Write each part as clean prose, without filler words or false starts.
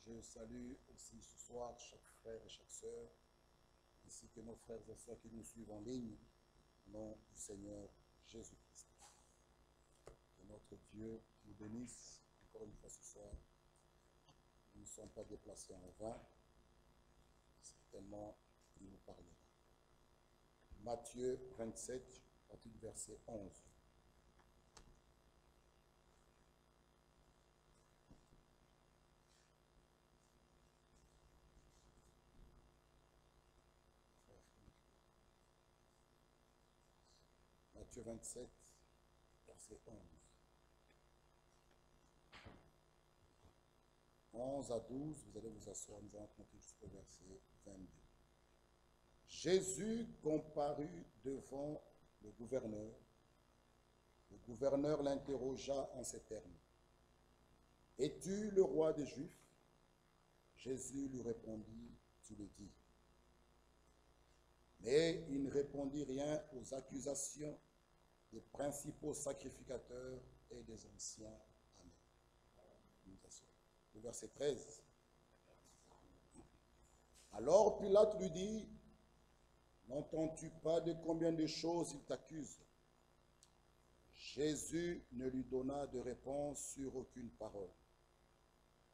Je salue aussi ce soir chaque frère et chaque sœur, ainsi que nos frères et sœurs qui nous suivent en ligne, au nom du Seigneur Jésus-Christ. Que notre Dieu nous bénisse encore une fois ce soir. Nous ne sommes pas déplacés en vain, certainement il nous parlera. Matthieu 27, à partir du verset 11. Matthieu 27, verset 11. 11 à 12, vous allez vous asseoir, nous allons compter jusqu'au verset 22. Jésus comparut devant le gouverneur. Le gouverneur l'interrogea en ces termes. « Es-tu le roi des Juifs ?» Jésus lui répondit, « Tu le dis. » Mais il ne répondit rien aux accusations des principaux sacrificateurs et des anciens. Amen. Le verset 13. Alors Pilate lui dit, « N'entends-tu pas de combien de choses il t'accuse ?» Jésus ne lui donna de réponse sur aucune parole,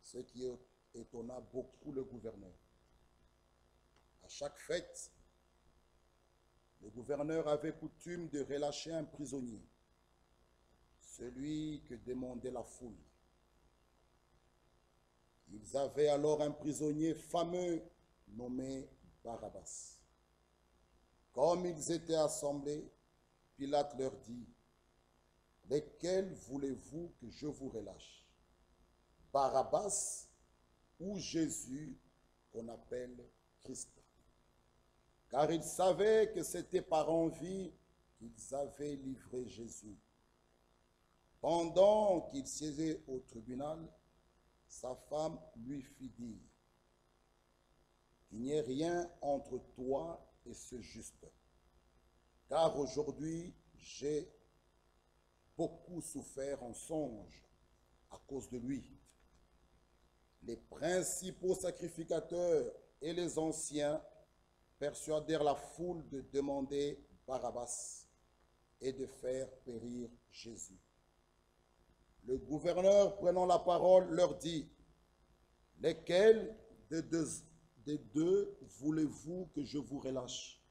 ce qui étonna beaucoup le gouverneur. À chaque fête, le gouverneur avait coutume de relâcher un prisonnier, celui que demandait la foule. Ils avaient alors un prisonnier fameux nommé Barabbas. Comme ils étaient assemblés, Pilate leur dit, « Lesquels voulez-vous que je vous relâche? Barabbas ou Jésus qu'on appelle Christ ?» Car ils savaient que c'était par envie qu'ils avaient livré Jésus. Pendant qu'il siégeait au tribunal, sa femme lui fit dire, « Il n'y ait rien entre toi et ce juste, car aujourd'hui j'ai beaucoup souffert en songe à cause de lui. » Les principaux sacrificateurs et les anciens persuadèrent la foule de demander Barabbas et de faire périr Jésus. Le gouverneur, prenant la parole, leur dit, « Lesquels des deux voulez-vous que je vous relâche? »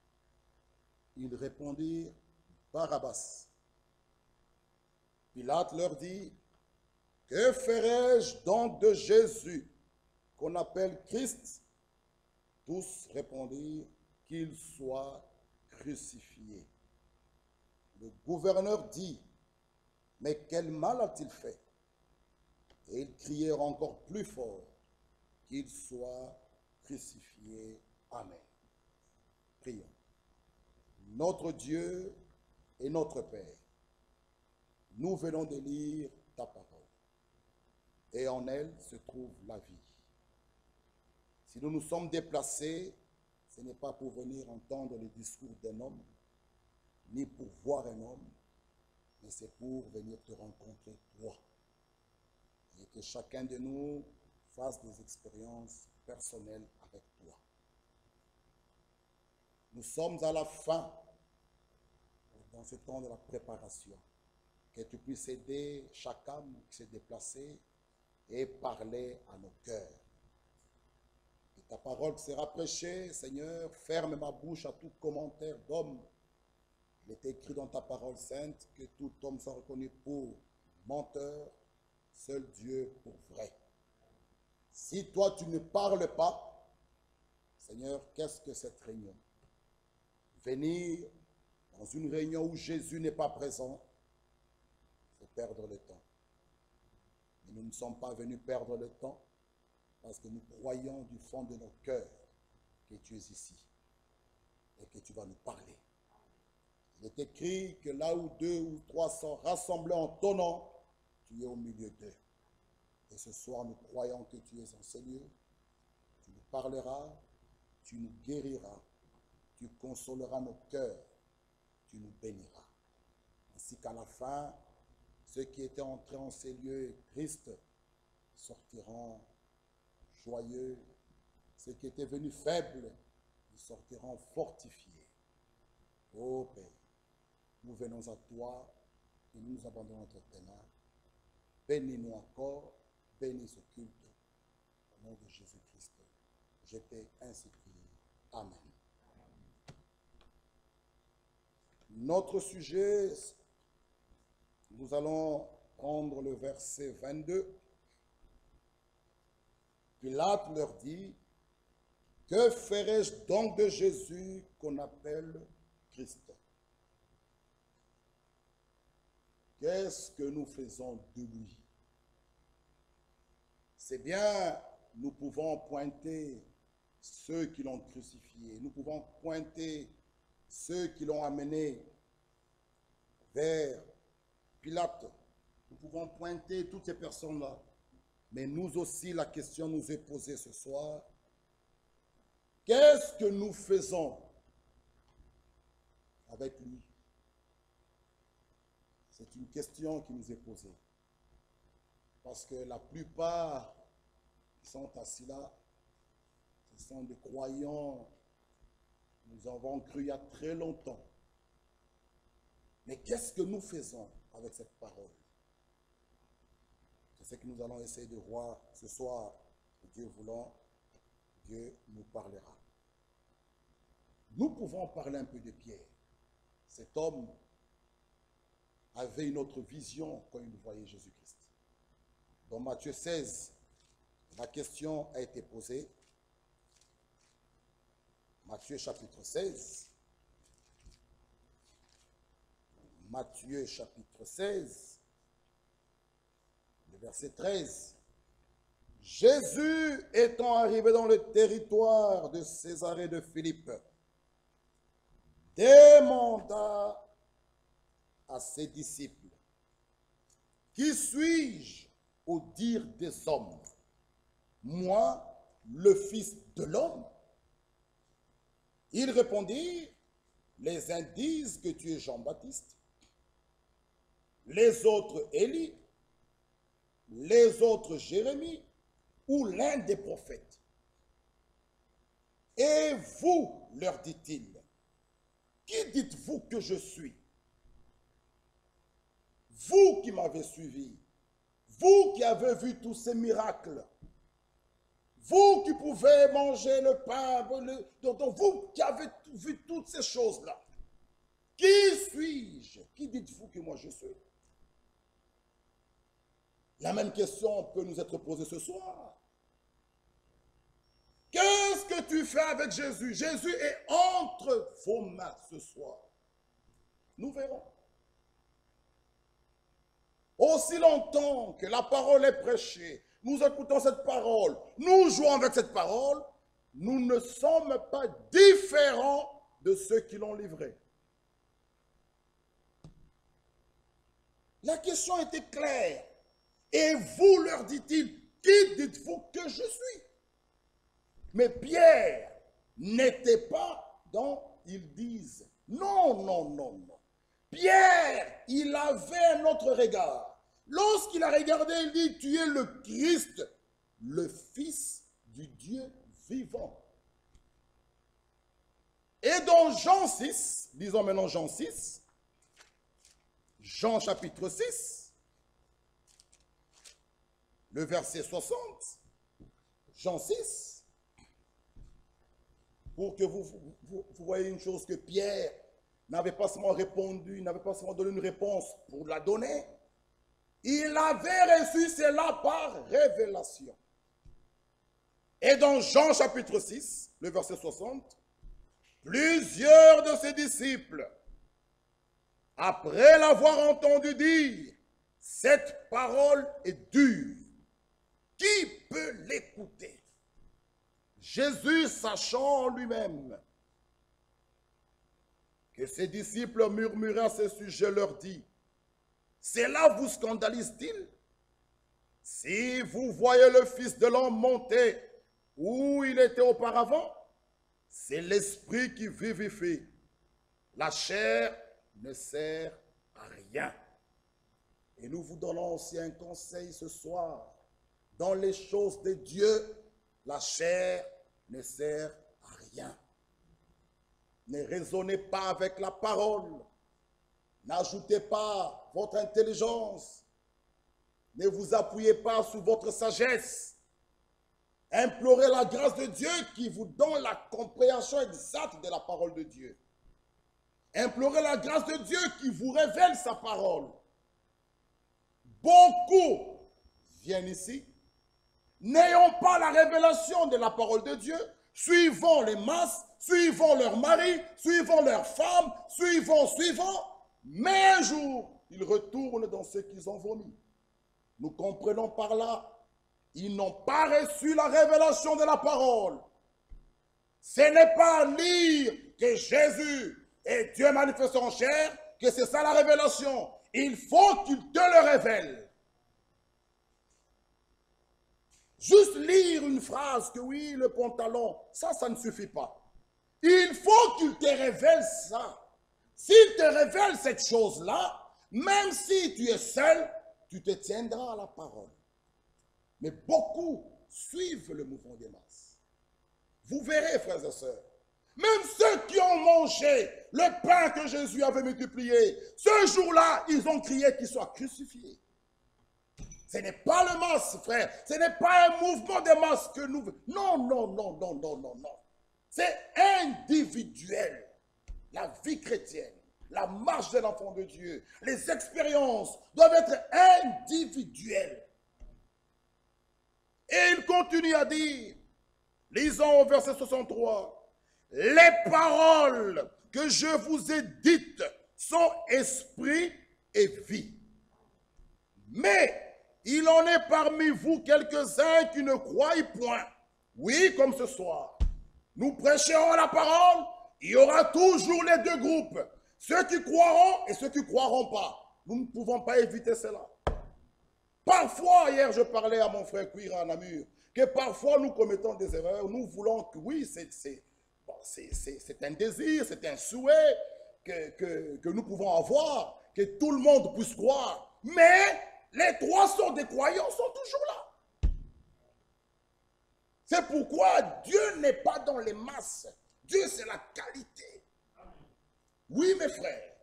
Ils répondirent, « Barabbas. » Pilate leur dit, « Que ferai-je donc de Jésus, qu'on appelle Christ ?» Tous répondirent, « Qu'il soit crucifié. » Le gouverneur dit, « Mais quel mal a-t-il fait ?» Et ils crièrent encore plus fort, « Qu'il soit crucifié. » Amen. Prions. Notre Dieu et notre Père, nous venons de lire ta parole, et en elle se trouve la vie. Si nous nous sommes déplacés, ce n'est pas pour venir entendre les discours d'un homme, ni pour voir un homme, mais c'est pour venir te rencontrer toi. Et que chacun de nous fasse des expériences personnelles avec toi. Nous sommes à la fin, dans ce temps de la préparation, que tu puisses aider chaque âme qui s'est déplacée et parler à nos cœurs. Et ta parole sera prêchée, Seigneur, ferme ma bouche à tout commentaire d'homme. Il est écrit dans ta parole sainte que tout homme soit reconnu pour menteur, seul Dieu pour vrai. Si toi tu ne parles pas, Seigneur, qu'est-ce que cette réunion? Venir dans une réunion où Jésus n'est pas présent, c'est perdre le temps. Mais nous ne sommes pas venus perdre le temps parce que nous croyons du fond de nos cœurs que tu es ici et que tu vas nous parler. Il est écrit que là où 2 ou 3 sont rassemblés en ton nom, tu es au milieu d'eux. Et ce soir, nous croyons que tu es en ces lieux. Tu nous parleras, tu nous guériras, tu consoleras nos cœurs, tu nous béniras. Ainsi qu'à la fin, ceux qui étaient entrés en ces lieux, Christ, sortiront joyeux. Ceux qui étaient venus faibles, ils sortiront fortifiés. Ô Père, nous venons à toi et nous nous abandonnons entre tes mains. Bénis-nous encore, bénis ce culte. Au nom de Jésus-Christ, je t'ai ainsi prié. Amen. Notre sujet, nous allons prendre le verset 22. Pilate leur dit, que ferai-je donc de Jésus qu'on appelle Christ? Qu'est-ce que nous faisons de lui? C'est bien, nous pouvons pointer ceux qui l'ont crucifié. Nous pouvons pointer ceux qui l'ont amené vers Pilate. Nous pouvons pointer toutes ces personnes-là. Mais nous aussi, la question nous est posée ce soir. Qu'est-ce que nous faisons avec lui? C'est une question qui nous est posée. Parce que la plupart qui sont assis là, ce sont des croyants. Nous avons cru il y a très longtemps. Mais qu'est-ce que nous faisons avec cette parole? C'est ce que nous allons essayer de voir ce soir. Dieu voulant, Dieu nous parlera. Nous pouvons parler un peu de Pierre. Cet homme avait une autre vision quand il voyait Jésus-Christ. Dans Matthieu 16, la question a été posée. Matthieu chapitre 16. Matthieu chapitre 16, le verset 13. Jésus étant arrivé dans le territoire de Césarée de Philippe, demanda à ses disciples, qui suis-je au dire des hommes? Moi, le Fils de l'homme? Ils répondirent, les uns disent que tu es Jean-Baptiste, les autres Élie, les autres Jérémie, ou l'un des prophètes. Et vous, leur dit-il, qui dites-vous que je suis? Vous qui m'avez suivi, vous qui avez vu tous ces miracles, vous qui pouvez manger le pain, vous qui avez vu toutes ces choses-là, qui suis-je? Qui dites-vous que moi je suis? La même question peut nous être posée ce soir. Qu'est-ce que tu fais avec Jésus? Jésus est entre vos mains ce soir. Nous verrons. Aussi longtemps que la parole est prêchée, nous écoutons cette parole, nous jouons avec cette parole, nous ne sommes pas différents de ceux qui l'ont livrée. La question était claire. Et vous, leur dit-il, qui dites-vous que je suis? Mais Pierre n'était pas dans ils disent. Non, non, non, non. Pierre, il avait un autre regard. Lorsqu'il a regardé, il dit, tu es le Christ, le Fils du Dieu vivant. Et dans Jean 6, disons maintenant Jean 6, Jean chapitre 6, le verset 60, Jean 6, pour que vous voyez une chose que Pierre n'avait pas seulement répondu, il n'avait pas seulement donné une réponse pour la donner, il avait reçu cela par révélation. Et dans Jean chapitre 6, le verset 60, plusieurs de ses disciples, après l'avoir entendu dire, cette parole est dure, qui peut l'écouter? Jésus, sachant en lui-même que ses disciples murmuraient à ce sujet, leur dit, cela vous scandalise-t-il? Si vous voyez le Fils de l'homme monter où il était auparavant, c'est l'esprit qui vivifie. La chair ne sert à rien. Et nous vous donnons aussi un conseil ce soir. Dans les choses de Dieu, la chair ne sert à rien. Ne raisonnez pas avec la parole. N'ajoutez pas votre intelligence. Ne vous appuyez pas sur votre sagesse. Implorez la grâce de Dieu qui vous donne la compréhension exacte de la parole de Dieu. Implorez la grâce de Dieu qui vous révèle sa parole. Beaucoup viennent ici, n'ayant pas la révélation de la parole de Dieu, suivant les masses, suivant leurs maris, suivant leurs femmes, suivant, mais un jour, ils retournent dans ce qu'ils ont vomi. Nous comprenons par là, ils n'ont pas reçu la révélation de la parole. Ce n'est pas lire que Jésus est Dieu manifesté en chair, que c'est ça la révélation. Il faut qu'il te le révèle. Juste lire une phrase que oui, le pantalon, ça ne suffit pas. Il faut qu'il te révèle ça. S'il te révèle cette chose-là, même si tu es seul, tu te tiendras à la parole. Mais beaucoup suivent le mouvement des masses. Vous verrez, frères et sœurs, même ceux qui ont mangé le pain que Jésus avait multiplié, ce jour-là, ils ont crié qu'il soit crucifié. Ce n'est pas le masse, frère. Ce n'est pas un mouvement de masse que nous... Non. C'est individuel. La vie chrétienne, la marche de l'enfant de Dieu, les expériences doivent être individuelles. Et il continue à dire, lisons au verset 63, « Les paroles que je vous ai dites sont esprit et vie. Mais il en est parmi vous quelques-uns qui ne croient point. Oui, comme ce soir. Nous prêcherons la parole, il y aura toujours les deux groupes. Ceux qui croiront et ceux qui ne croiront pas. Nous ne pouvons pas éviter cela. Parfois, hier, je parlais à mon frère Cuira à Namur, que parfois nous commettons des erreurs. Nous voulons que, oui, c'est un désir, c'est un souhait que nous pouvons avoir, que tout le monde puisse croire. Mais les 300 des croyants sont toujours là. C'est pourquoi Dieu n'est pas dans les masses. Dieu, c'est la qualité. Oui, mes frères.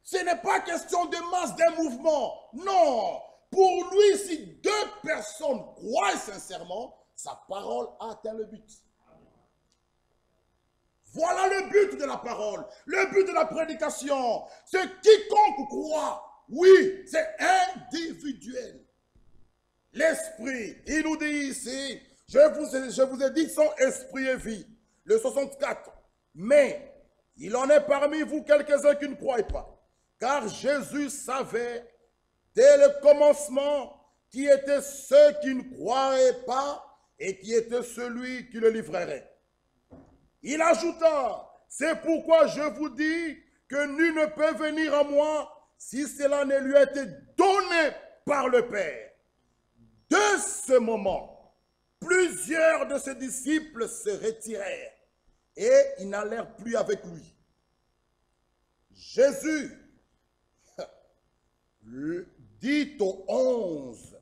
Ce n'est pas question de masse, d'un mouvement. Non. Pour lui, si deux personnes croient sincèrement, sa parole a atteint le but. Voilà le but de la parole, le but de la prédication. C'est quiconque croit. Oui, c'est individuel. L'esprit, il nous dit ici, je vous ai dit son esprit et vie. Le 64. Mais il en est parmi vous quelques-uns qui ne croient pas. Car Jésus savait dès le commencement qui étaient ceux qui ne croiraient pas et qui était celui qui le livrerait. Il ajouta, c'est pourquoi je vous dis que nul ne peut venir à moi si cela ne lui a été donné par le Père. De ce moment, plusieurs de ses disciples se retirèrent et ils n'allèrent plus avec lui. Jésus dit aux 11,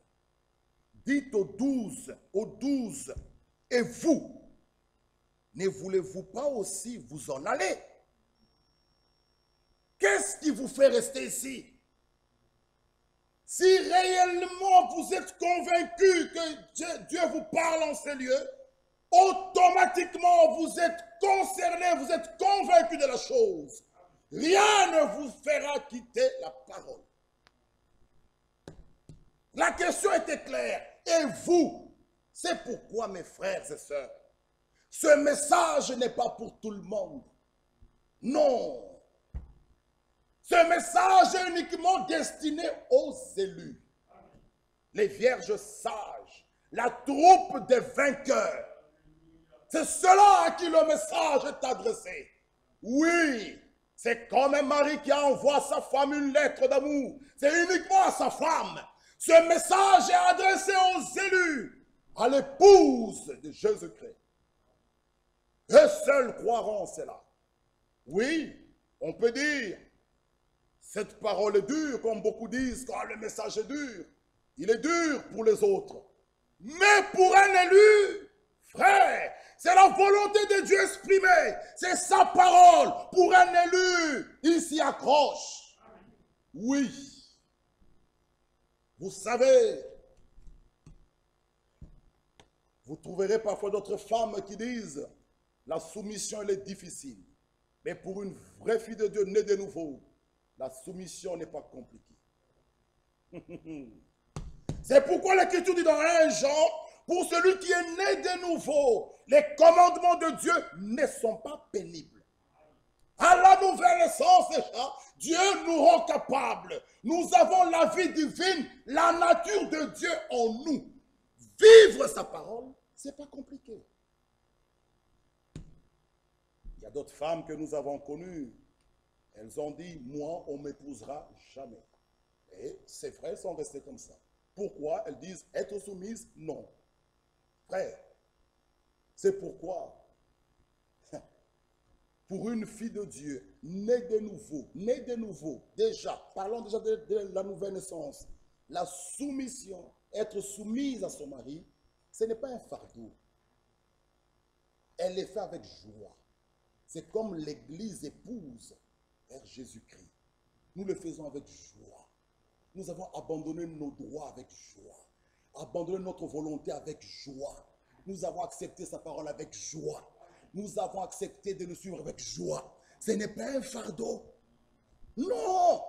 dit aux 12, et vous, ne voulez-vous pas aussi vous en aller? Qu'est-ce qui vous fait rester ici? Si réellement vous êtes convaincu que Dieu vous parle en ces lieux, automatiquement vous êtes concerné, vous êtes convaincu de la chose. Rien ne vous fera quitter la parole. La question était claire. Et vous? C'est pourquoi, mes frères et sœurs, ce message n'est pas pour tout le monde. Non. Ce message est uniquement destiné aux élus. Les vierges sages, la troupe des vainqueurs. C'est cela à qui le message est adressé. Oui, c'est comme un mari qui envoie à sa femme une lettre d'amour. C'est uniquement à sa femme. Ce message est adressé aux élus, à l'épouse de Jésus-Christ. Eux seuls croiront cela. Oui, on peut dire, cette parole est dure, comme beaucoup disent, quand le message est dur. Il est dur pour les autres. Mais pour un élu, la volonté de Dieu exprimée. C'est sa parole. Pour un élu, il s'y accroche. Oui. Vous savez, vous trouverez parfois d'autres femmes qui disent la soumission, elle est difficile. Mais pour une vraie fille de Dieu née de nouveau, la soumission n'est pas compliquée. C'est pourquoi l'Écriture dit dans 1 Jean, pour celui qui est né de nouveau, les commandements de Dieu ne sont pas pénibles. À la nouvelle naissance, déjà, Dieu nous rend capables. Nous avons la vie divine, la nature de Dieu en nous. Vivre sa parole, ce n'est pas compliqué. Il y a d'autres femmes que nous avons connues. Elles ont dit, moi, on ne m'épousera jamais. Et c'est vrai, elles sont restées comme ça. Pourquoi? Elles disent, être soumises? Non. Frère, c'est pourquoi, pour une fille de Dieu, née de nouveau, déjà, parlons déjà de la nouvelle naissance, la soumission, être soumise à son mari, ce n'est pas un fardeau. Elle est faite avec joie. C'est comme l'Église épouse vers Jésus-Christ. Nous le faisons avec joie. Nous avons abandonné nos droits avec joie. Abandonné notre volonté avec joie. Nous avons accepté sa parole avec joie. Nous avons accepté de le suivre avec joie. Ce n'est pas un fardeau. Non.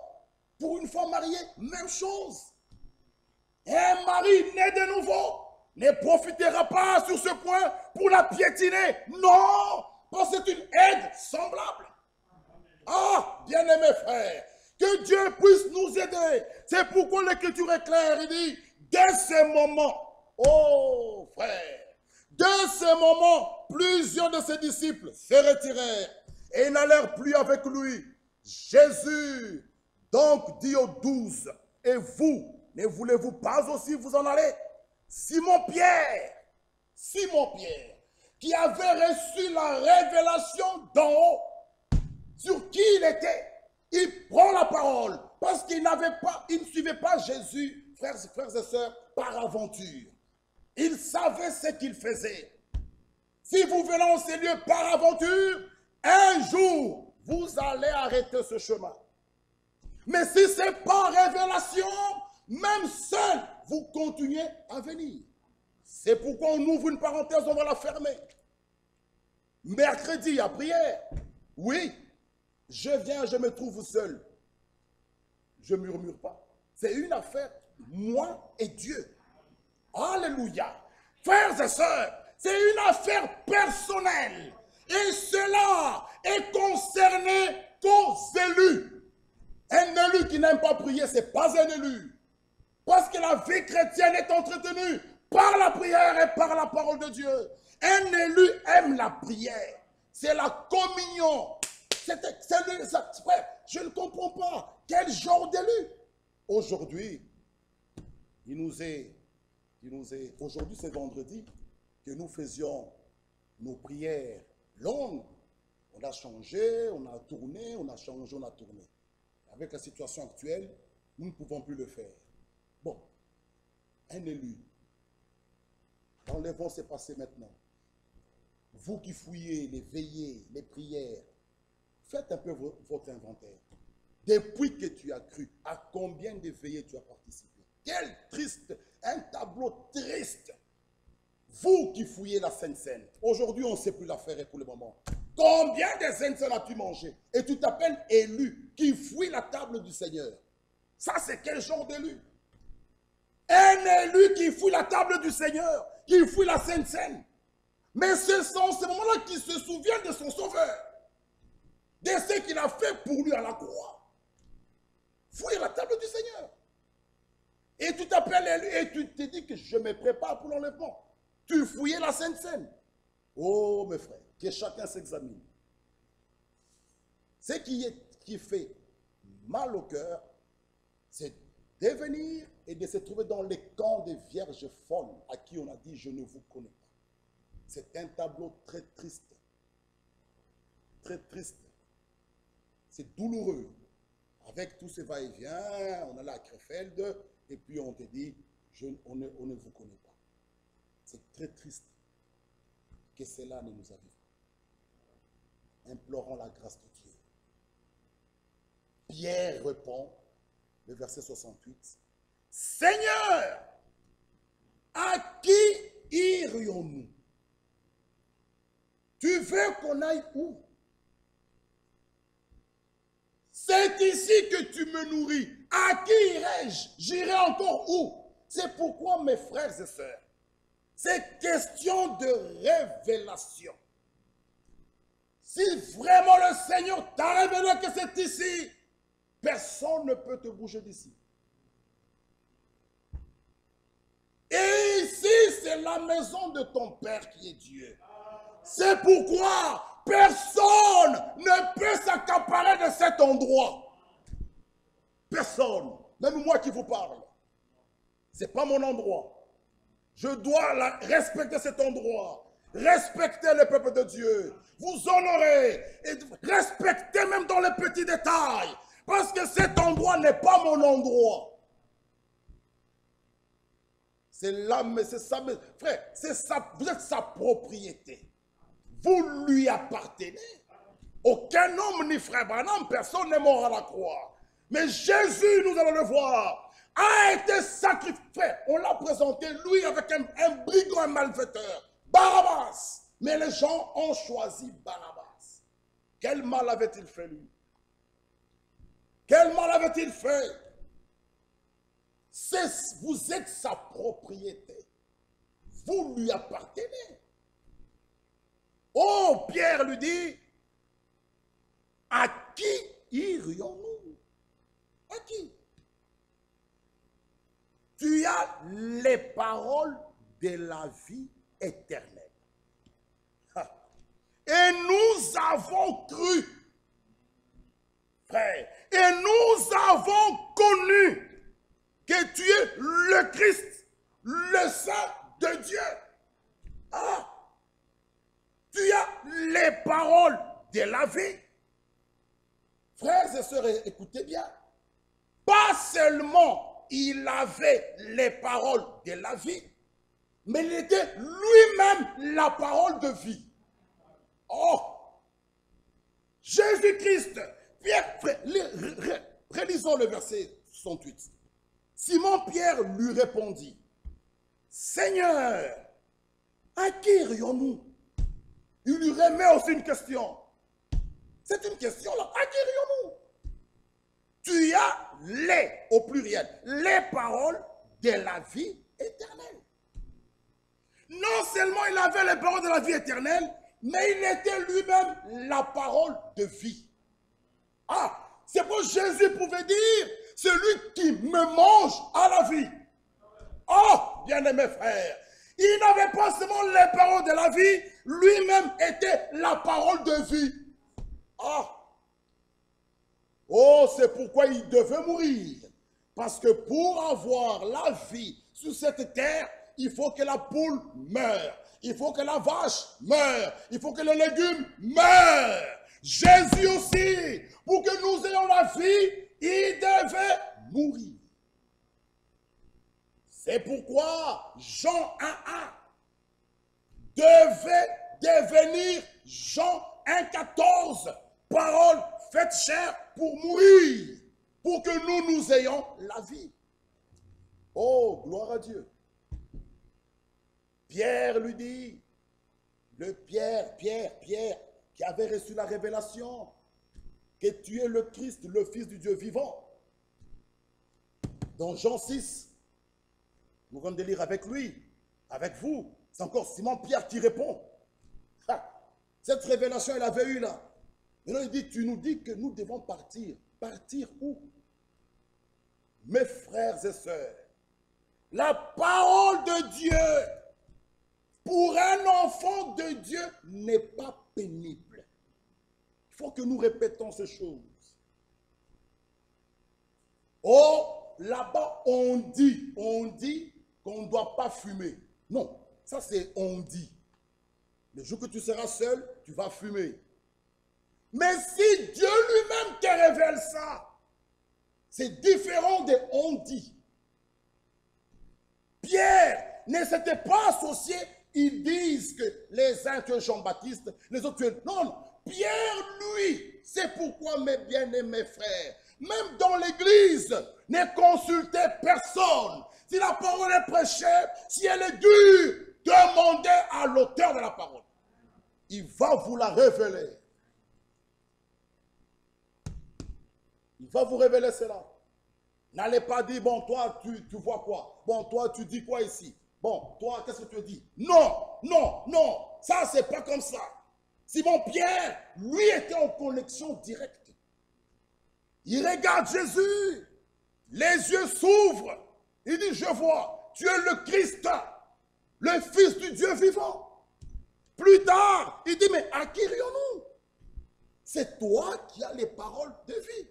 Pour une femme mariée, même chose. Un mari né de nouveau ne profitera pas sur ce point pour la piétiner. Non. Parce que c'est une aide semblable. Ah, bien-aimés frères, que Dieu puisse nous aider. C'est pourquoi l'Écriture est claire. Il dit, dès ce moment, oh frère, dès ce moment, plusieurs de ses disciples se retirèrent et n'allèrent plus avec lui. Jésus donc dit aux 12, et vous, ne voulez-vous pas aussi vous en aller? Simon-Pierre, qui avait reçu la révélation d'en haut, sur qui il était, il prend la parole, parce qu'il ne suivait pas Jésus, frères et sœurs, par aventure. Il savait ce qu'il faisait. Si vous venez en ces lieux par aventure, un jour, vous allez arrêter ce chemin. Mais si c'est par révélation, même seul, vous continuez à venir. C'est pourquoi on ouvre une parenthèse, on va la fermer. Mercredi, à prière, oui, je viens, je me trouve seul. Je ne murmure pas. C'est une affaire, moi et Dieu. Alléluia. Frères et sœurs, c'est une affaire personnelle. Et cela est concerné qu'aux élus. Un élu qui n'aime pas prier, ce n'est pas un élu. Parce que la vie chrétienne est entretenue par la prière et par la parole de Dieu. Un élu aime la prière. C'est la communion. Je ne comprends pas. Quel genre d'élu? Aujourd'hui, aujourd'hui c'est vendredi, que nous faisions nos prières longues. On a changé, on a tourné, on a changé, on a tourné. Avec la situation actuelle, nous ne pouvons plus le faire. Bon, un élu. L'enlèvement s'est passé maintenant. Vous qui fouillez les veillées, les prières, faites un peu votre inventaire. Depuis que tu as cru, à combien de veillées tu as participé? Quel triste, un tableau triste. Vous qui fouillez la Sainte Seine, aujourd'hui on ne sait plus la faire pour le moment. Combien de Sainte Seine as-tu mangé? Et tu t'appelles élu qui fouille la table du Seigneur. Ça c'est quel genre d'élu? Un élu qui fouille la table du Seigneur, qui fouille la Sainte Seine. Mais ce sont ces moments-là qu'il se souvient de son Sauveur, de ce qu'il a fait pour lui à la croix. Fouiller la table du Seigneur. Et tu t'appelles élu et tu te dis que je me prépare pour l'enlèvement. Tu fouillais la Sainte Seine. Oh mes frères, que chacun s'examine. Ce qui fait mal au cœur, c'est de venir et de se trouver dans les camps des vierges folles à qui on a dit je ne vous connais pas. C'est un tableau très triste. Très triste. C'est douloureux. Avec tous ces va-et-vient, on allait à Krefeld et puis on te dit on ne vous connaît pas. C'est très triste. que cela ne nous arrive pas. Implorons la grâce de Dieu. Pierre répond, le verset 68, Seigneur, à qui irions-nous? Tu veux qu'on aille où? C'est ici que tu me nourris. À qui irai-je? J'irai encore où? C'est pourquoi, mes frères et sœurs, c'est question de révélation. Si vraiment le Seigneur t'a révélé que c'est ici, personne ne peut te bouger d'ici. Et ici, c'est la maison de ton Père qui est Dieu. C'est pourquoi personne ne peut s'accaparer de cet endroit. Personne. Même moi qui vous parle. Ce n'est pas mon endroit. Je dois respecter cet endroit. Respecter le peuple de Dieu. Vous honorer. Et respecter même dans les petits détails. Parce que cet endroit n'est pas mon endroit. C'est là, mais c'est ça. Frère, c'est ça, vous êtes sa propriété. Vous lui appartenez. Aucun homme ni frère Branham, personne n'est mort à la croix. Mais Jésus, nous allons le voir, a été sacrifié. On l'a présenté, lui, avec un brigand, un malfaiteur. Barabbas. Mais les gens ont choisi Barabbas. Quel mal avait-il fait, lui? Quel mal avait-il fait? Vous êtes sa propriété. Vous lui appartenez. Oh, Pierre lui dit, à qui irions-nous? À qui? Tu as les paroles de la vie éternelle. Et nous avons cru, frère, et nous avons connu que tu es le Christ, le Saint de Dieu. Ah! Tu as les paroles de la vie. Frères et sœurs, écoutez bien. Pas seulement il avait les paroles de la vie, mais il était lui-même la parole de vie. Oh! Jésus-Christ, relisons le verset 68. Simon-Pierre lui répondit, Seigneur, à qui irions-nous? Il lui remet aussi une question. C'est une question là. À qui irions-nous? Tu as les, au pluriel, les paroles de la vie éternelle. Non seulement il avait les paroles de la vie éternelle, mais il était lui-même la parole de vie. Ah, c'est pour Jésus pouvait dire, celui qui me mange à la vie. Oh, bien-aimés frères, il n'avait pas seulement les paroles de la vie, lui-même était la parole de vie. Ah! Oh, c'est pourquoi il devait mourir. Parce que pour avoir la vie sur cette terre, il faut que la poule meure. Il faut que la vache meure. Il faut que les légumes meurent. Jésus aussi, pour que nous ayons la vie, il devait mourir. C'est pourquoi Jean 1,1 devait devenir Jean 1,14, parole faite chair pour mourir, pour que nous ayons la vie. Oh, gloire à Dieu. Pierre lui dit, Pierre, qui avait reçu la révélation, que tu es le Christ, le Fils du Dieu vivant. Dans Jean 6, nous venons de lire avec lui, avec vous. C'est encore Simon-Pierre qui répond. Cette révélation, elle avait eu là. Maintenant, il dit, tu nous dis que nous devons partir. Partir où? Mes frères et sœurs, la parole de Dieu, pour un enfant de Dieu, n'est pas pénible. Il faut que nous répétons ces choses. Oh, là-bas, on dit qu'on ne doit pas fumer. Non, ça c'est on dit. Le jour que tu seras seul, tu vas fumer. Mais si Dieu lui-même te révèle ça, c'est différent de on dit. Pierre ne s'était pas associé, ils disent que les uns tuent Jean-Baptiste, les autres tuent... Non, non. Pierre, lui, c'est pourquoi mes bien-aimés frères, même dans l'église, ne consultez personne. Si la parole est prêchée, si elle est dure, demandez à l'auteur de la parole. Il va vous la révéler. Il va vous révéler cela. N'allez pas dire, bon, toi, tu vois quoi? Bon, toi, tu dis quoi ici? Bon, toi, qu'est-ce que tu dis? Non, non, non, ça, c'est pas comme ça. Simon Pierre, lui, était en connexion directe. Il regarde Jésus, les yeux s'ouvrent. Il dit, je vois, tu es le Christ, le Fils du Dieu vivant. Plus tard, il dit, mais à qui rions-nous? C'est toi qui as les paroles de vie.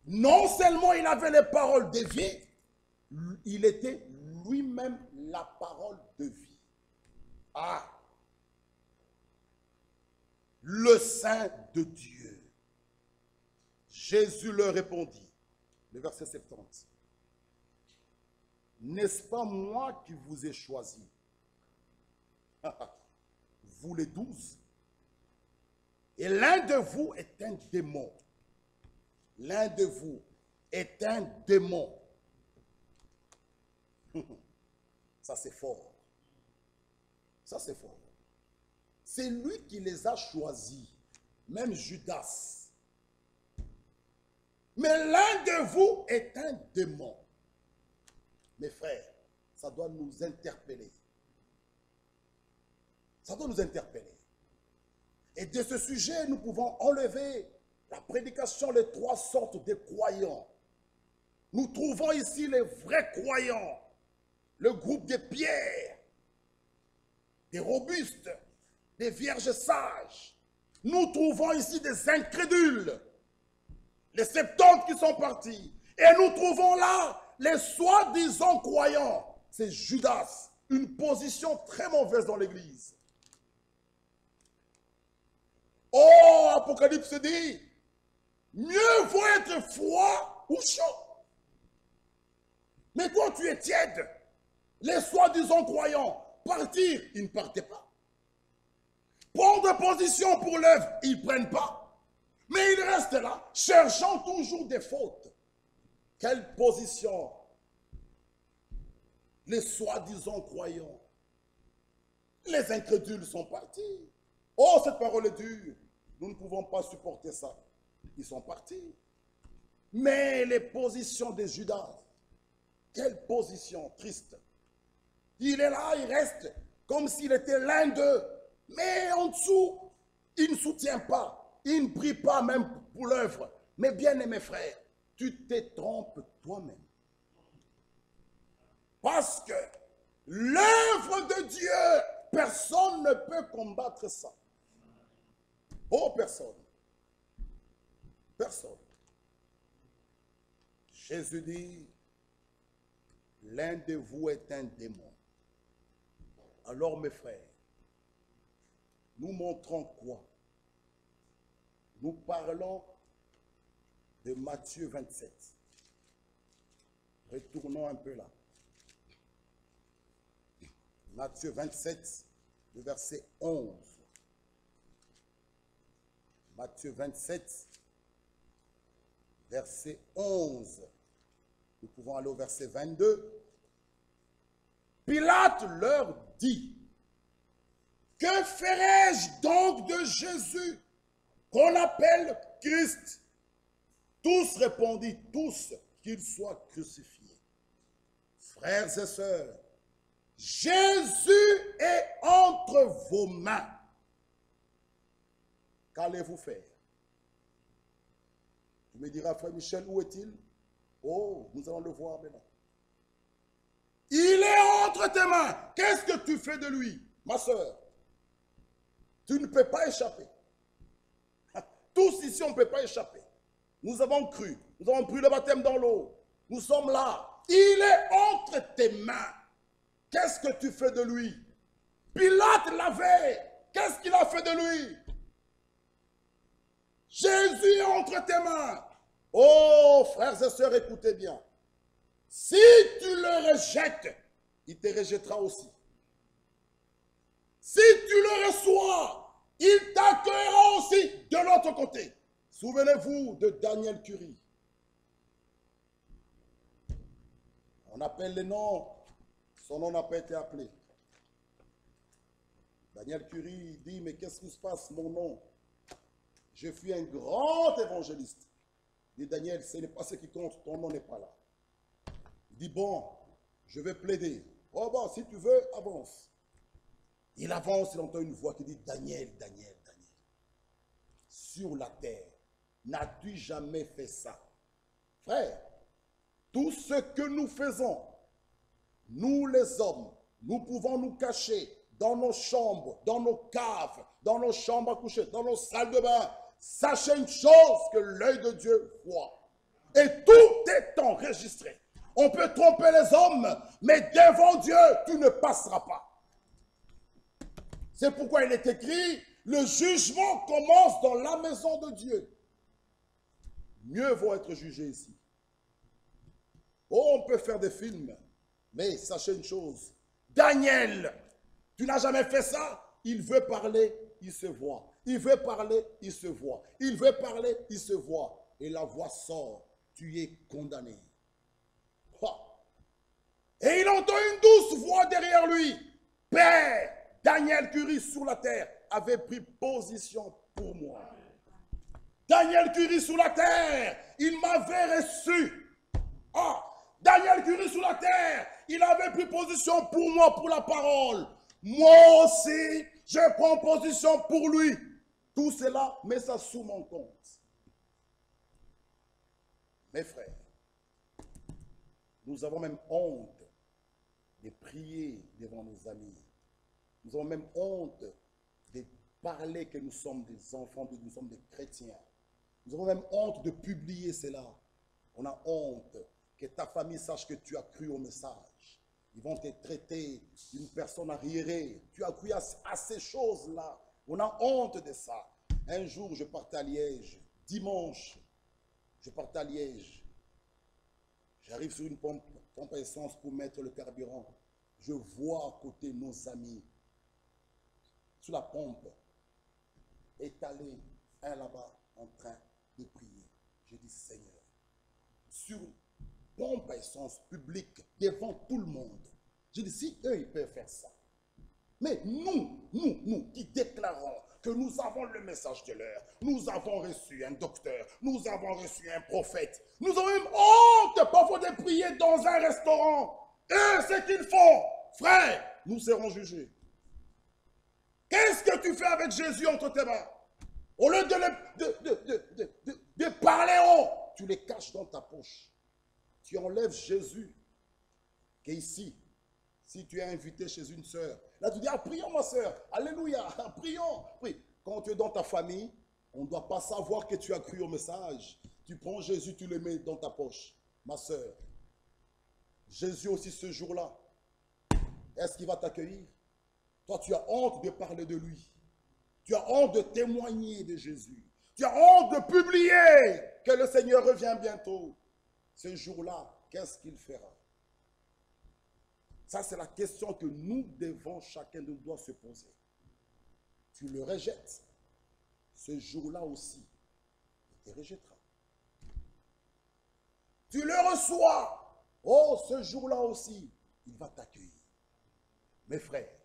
Non seulement il avait les paroles de vie, il était lui-même la parole de vie. Ah! Le Saint de Dieu. Jésus leur répondit, le verset 70. N'est-ce pas moi qui vous ai choisi? Vous les 12. Et l'un de vous est un démon. L'un de vous est un démon. Ça c'est fort. Ça c'est fort. C'est lui qui les a choisis, même Judas. Mais l'un de vous est un démon. Mes frères, ça doit nous interpeller. Ça doit nous interpeller. Et de ce sujet, nous pouvons enlever la prédication, les trois sortes de croyants. Nous trouvons ici les vrais croyants, le groupe des pierres, des robustes, des vierges sages. Nous trouvons ici des incrédules, les 70 qui sont partis. Et nous trouvons là les soi-disant croyants. C'est Judas, une position très mauvaise dans l'église. Oh, Apocalypse dit, mieux vaut être froid ou chaud. Mais toi, tu es tiède. Les soi-disant croyants, partir, ils ne partaient pas. Prendre position pour l'œuvre, ils ne prennent pas. Mais ils restent là, cherchant toujours des fautes. Quelle position? Les soi-disant croyants. Les incrédules sont partis. Oh, cette parole est dure. Nous ne pouvons pas supporter ça. Ils sont partis. Mais les positions de Judas, quelle position triste. Il est là, il reste comme s'il était l'un d'eux. Mais en dessous, il ne soutient pas. Il ne prie pas même pour l'œuvre. Mais bien aimé frère, tu te trompes toi-même. Parce que l'œuvre de Dieu, personne ne peut combattre ça. Oh, personne. Personne. Jésus dit, l'un de vous est un démon. Alors mes frères, nous montrons quoi? Nous parlons de Matthieu 27. Retournons un peu là. Matthieu 27, le verset 11. Matthieu 27, verset 11. Nous pouvons aller au verset 22. Pilate leur dit, que ferai-je donc de Jésus qu'on appelle Christ? Tous répondirent, tous, qu'il soit crucifié. Frères et sœurs, Jésus est entre vos mains. Qu'allez-vous faire? Tu me diras, frère Michel, où est-il? Oh, nous allons le voir maintenant. Il est entre tes mains. Qu'est-ce que tu fais de lui, ma soeur? Tu ne peux pas échapper. Tous ici, on ne peut pas échapper. Nous avons cru. Nous avons pris le baptême dans l'eau. Nous sommes là. Il est entre tes mains. Qu'est-ce que tu fais de lui? Pilate l'avait. Qu'est-ce qu'il a fait de lui? Jésus est entre tes mains. Oh, frères et sœurs, écoutez bien. Si tu le rejettes, il te rejettera aussi. il t'accueillera aussi de l'autre côté. Souvenez-vous de Daniel Curie. On appelle les noms, son nom n'a pas été appelé. Daniel Curie dit, mais qu'est-ce qui se passe, mon nom? Je suis un grand évangéliste. Il dit, Daniel, ce n'est pas ce qui compte, ton nom n'est pas là. Il dit, bon, je vais plaider. Oh bon, si tu veux, avance. Il avance, il entend une voix qui dit, Daniel, Daniel, Daniel, sur la terre, n'as-tu jamais fait ça? Frère, tout ce que nous faisons, nous les hommes, nous pouvons nous cacher dans nos chambres, dans nos caves, dans nos chambres à coucher, dans nos salles de bain. Sachez une chose que l'œil de Dieu voit. Et tout est enregistré. On peut tromper les hommes, mais devant Dieu, tu ne passeras pas. C'est pourquoi il est écrit, le jugement commence dans la maison de Dieu. Mieux vaut être jugé ici. Oh, on peut faire des films, mais sachez une chose. Daniel, tu n'as jamais fait ça? Il veut parler, il se voit. Il veut parler, il se voit. Il veut parler, il se voit. Et la voix sort. Tu es condamné. Et il entend une douce voix derrière lui. Père, Daniel Curie sur la terre avait pris position pour moi. Daniel Curie sur la terre, il m'avait reçu. Daniel Curie sur la terre, il avait pris position pour moi, pour la parole. Moi aussi, je prends position pour lui. Tout cela, met ça sous mon compte. Mes frères, nous avons même honte de prier devant nos amis. Nous avons même honte de parler que nous sommes des enfants, que nous sommes des chrétiens. Nous avons même honte de publier cela. On a honte que ta famille sache que tu as cru au message. Ils vont te traiter d'une personne arriérée. Tu as cru à ces choses-là. On a honte de ça. Un jour, je partais à Liège. Dimanche, je partais à Liège. J'arrive sur une pompe à essence pour mettre le carburant. Je vois à côté nos amis, sous la pompe, étalés, un là-bas, en train de prier. Je dis, Seigneur, sur une pompe à essence publique, devant tout le monde, je dis, si eux, ils peuvent faire ça. Mais nous qui déclarons que nous avons le message de l'heure, nous avons reçu un docteur, nous avons reçu un prophète, nous avons même honte parfois de prier dans un restaurant. Eux, ce qu'ils font, frère, nous serons jugés. Qu'est-ce que tu fais avec Jésus entre tes mains? Au lieu de parler haut, tu les caches dans ta poche. Tu enlèves Jésus qui est ici. Si tu es invité chez une sœur, là tu dis, prions ma sœur, alléluia, prions. Prie. Quand tu es dans ta famille, on ne doit pas savoir que tu as cru au message. Tu prends Jésus, tu le mets dans ta poche. Ma sœur, Jésus aussi ce jour-là, est-ce qu'il va t'accueillir? Toi, tu as honte de parler de lui. Tu as honte de témoigner de Jésus. Tu as honte de publier que le Seigneur revient bientôt. Ce jour-là, qu'est-ce qu'il fera? Ça, c'est la question que nous devons, chacun de nous doit se poser. Tu le rejettes. Ce jour-là aussi, il te rejettera. Tu le reçois. Oh, ce jour-là aussi, il va t'accueillir. Mes frères,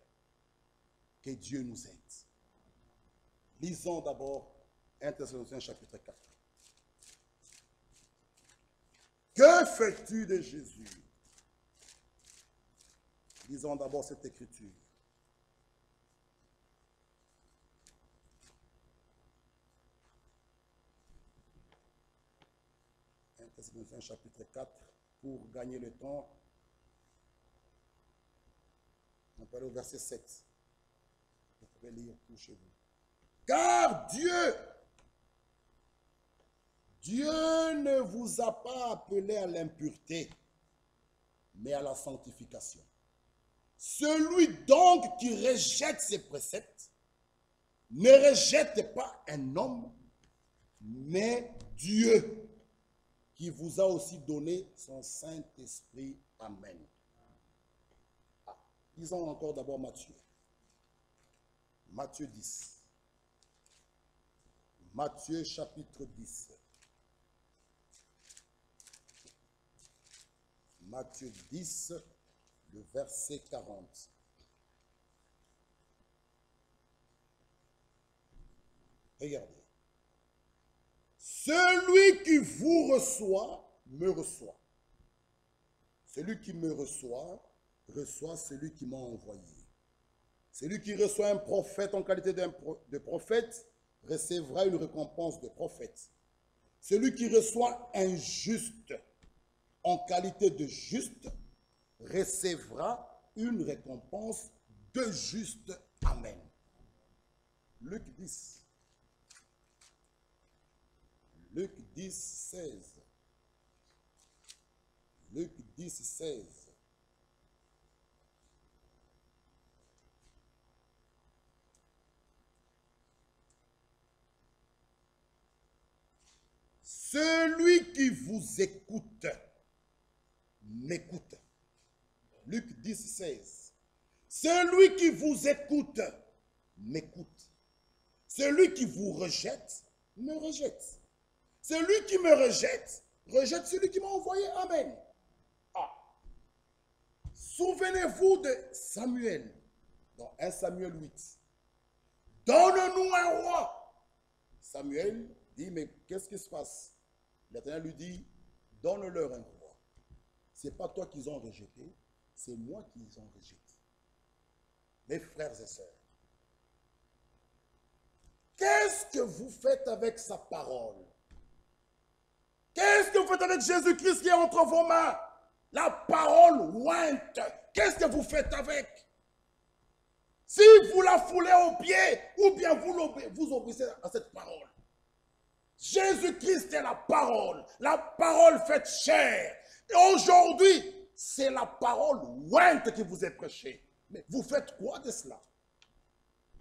que Dieu nous aide. Lisons d'abord 1 Thessaloniciens chapitre 4. Que fais-tu de Jésus? Lisons d'abord cette écriture. Thessaloniciens chapitre 4, pour gagner le temps, on peut aller au verset 7. Vous pouvez lire tout chez vous. Car Dieu ne vous a pas appelé à l'impureté, mais à la sanctification. Celui donc qui rejette ses préceptes ne rejette pas un homme, mais Dieu, qui vous a aussi donné son Saint-Esprit. Amen. Lisons encore d'abord Matthieu. Matthieu 10. Matthieu chapitre 10. Matthieu 10, le verset 40. Regardez. Celui qui vous reçoit, me reçoit. Celui qui me reçoit, reçoit celui qui m'a envoyé. Celui qui reçoit un prophète en qualité de prophète, recevra une récompense de prophète. Celui qui reçoit un juste en qualité de juste, recevra une récompense de juste. Amen. Luc 10. Luc 10, 16. Luc 10, 16. Celui qui vous écoute, m'écoute. Luc 10, 16. Celui qui vous écoute, m'écoute. Celui qui vous rejette, me rejette. Celui qui me rejette, rejette celui qui m'a envoyé. Amen. Ah. Souvenez-vous de Samuel, dans 1 Samuel 8. Donne-nous un roi. Samuel dit, mais qu'est-ce qui se passe? L'Éternel lui dit, donne-leur un roi. Ce n'est pas toi qu'ils ont rejeté, c'est moi qui les ont rejetés. Mes frères et sœurs, qu'est-ce que vous faites avec sa parole? Qu'est-ce que vous faites avec Jésus-Christ qui est entre vos mains? La parole ointe. Qu'est-ce que vous faites avec? Si vous la foulez aux pieds, ou bien vous obéissez à cette parole. Jésus-Christ est la parole faite chair. Et aujourd'hui, c'est la parole ointe qui vous est prêchée. Mais vous faites quoi de cela?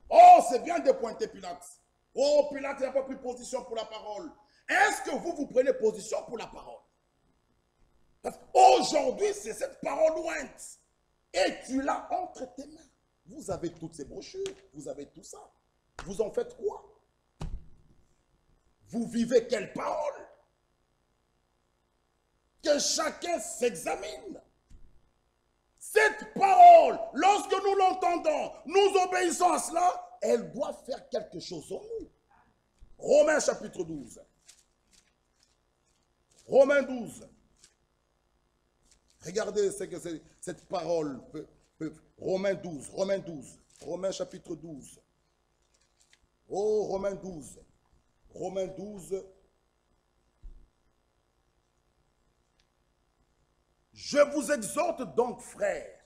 Oh, c'est bien de pointer Pilate. Oh, Pilate n'a pas pris position pour la parole. Est-ce que vous prenez position pour la parole? Parce qu'aujourd'hui, c'est cette parole ointe. Et tu l'as entre tes mains. Vous avez toutes ces brochures, vous avez tout ça. Vous en faites quoi? Vous vivez quelle parole? Que chacun s'examine. Cette parole, lorsque nous l'entendons, nous obéissons à cela, elle doit faire quelque chose en nous. Romains chapitre 12. Romains 12. Regardez ce que cette parole peut. Romains 12. Romains 12. Romains chapitre 12. Oh, Romains 12. Romains 12. Je vous exhorte donc, frères,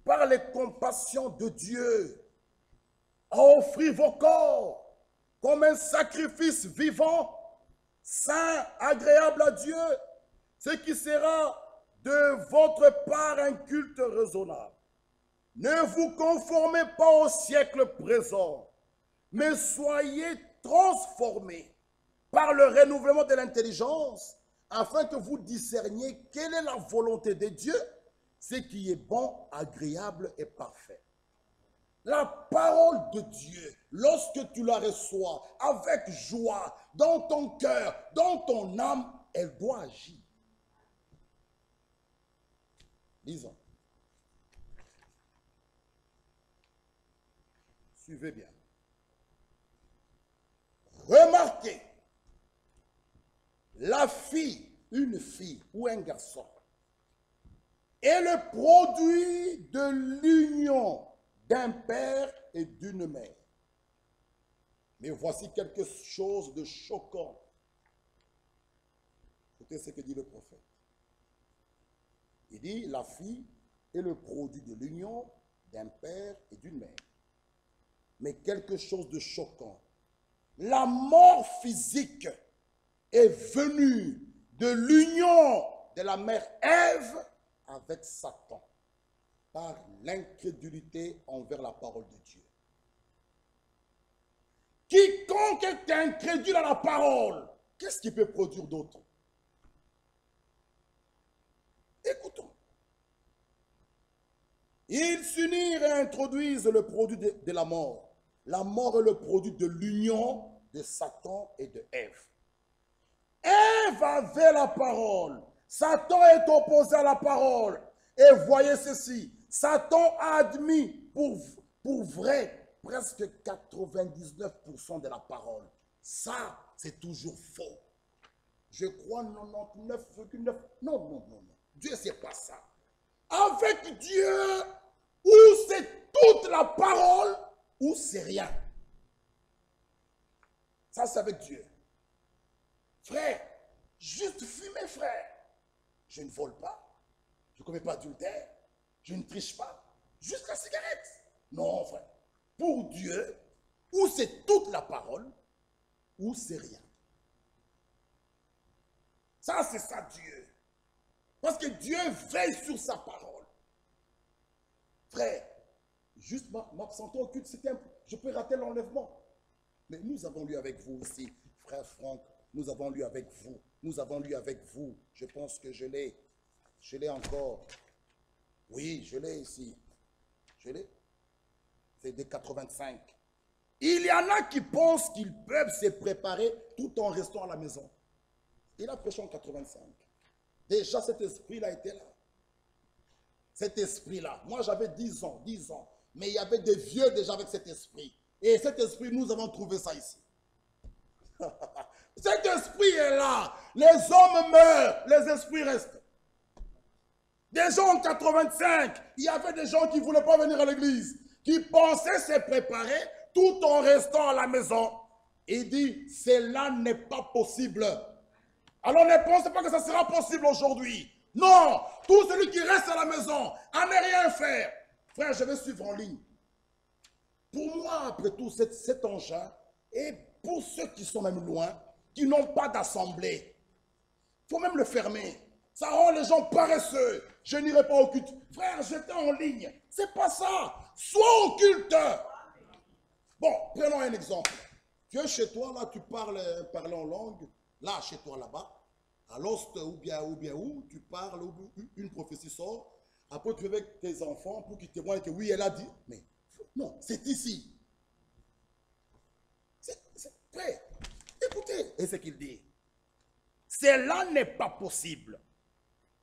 par les compassions de Dieu, à offrir vos corps comme un sacrifice vivant, saint, agréable à Dieu, ce qui sera de votre part un culte raisonnable. Ne vous conformez pas au siècle présent, mais soyez transformés par le renouvellement de l'intelligence, afin que vous discerniez quelle est la volonté de Dieu, ce qui est bon, agréable et parfait. La parole de Dieu, lorsque tu la reçois avec joie, dans ton cœur, dans ton âme, elle doit agir. Lisons. Suivez bien. Remarquez, la fille, une fille ou un garçon, est le produit de l'union d'un père et d'une mère. Mais voici quelque chose de choquant. Écoutez ce que dit le prophète. Il dit, la fille est le produit de l'union d'un père et d'une mère. Mais quelque chose de choquant. La mort physique est venue de l'union de la mère Ève avec Satan, par l'incrédulité envers la parole de Dieu. Quiconque est incrédule à la parole, qu'est-ce qu'il peut produire d'autre? Écoutons. Ils s'unirent et introduisent le produit de la mort. La mort est le produit de l'union de Satan et de Ève. Ève avait la parole. Satan est opposé à la parole. Et voyez ceci, Satan a admis pour vrai presque 99% de la parole. Ça, c'est toujours faux. Je crois 99,9%. Non, non, non, non. Dieu, c'est pas ça. Avec Dieu, ou c'est toute la parole, ou c'est rien. Ça, c'est avec Dieu. Frère, juste fumer, frère. Je ne vole pas. Je ne commets pas d'adultère. Je ne triche pas. Juste la cigarette. Non, frère. Pour Dieu, ou c'est toute la parole, ou c'est rien. Ça, c'est ça, Dieu. Parce que Dieu veille sur sa parole. Frère, juste m'absentant au culte, je peux rater l'enlèvement. Mais nous avons lu avec vous aussi, frère Franck, nous avons lu avec vous. Nous avons lu avec vous. Je pense que je l'ai. Je l'ai encore. Oui, je l'ai ici. Je l'ai. C'est de 85. Il y en a qui pensent qu'ils peuvent se préparer tout en restant à la maison. Il a prêché en 85. Déjà, cet esprit-là était là. Cet esprit-là. Moi, j'avais 10 ans. Mais il y avait des vieux déjà avec cet esprit. Et cet esprit, nous avons trouvé ça ici. Cet esprit est là. Les hommes meurent, les esprits restent. Déjà en 85, il y avait des gens qui ne voulaient pas venir à l'église, qui pensaient se préparer tout en restant à la maison. Il dit, cela n'est pas possible. Alors ne pensez pas que ça sera possible aujourd'hui. Non, tout celui qui reste à la maison, à ne rien faire. Frère, je vais suivre en ligne. Pour moi, après tout, cet engin, et pour ceux qui sont même loin, qui n'ont pas d'assemblée, il faut même le fermer. Ça rend les gens paresseux. Je n'irai pas au culte. Frère, j'étais en ligne. C'est pas ça. Sois au culte. Bon, prenons un exemple. Tu es chez toi, là, tu parles en langue. Là, chez toi, là-bas. À l'Ost ou bien où, tu parles, une prophétie sort. Après, tu es avec tes enfants pour qu'ils témoignent que oui, elle a dit. Mais non, c'est ici. C'est prêt. Écoutez, et ce qu'il dit. Cela n'est pas possible.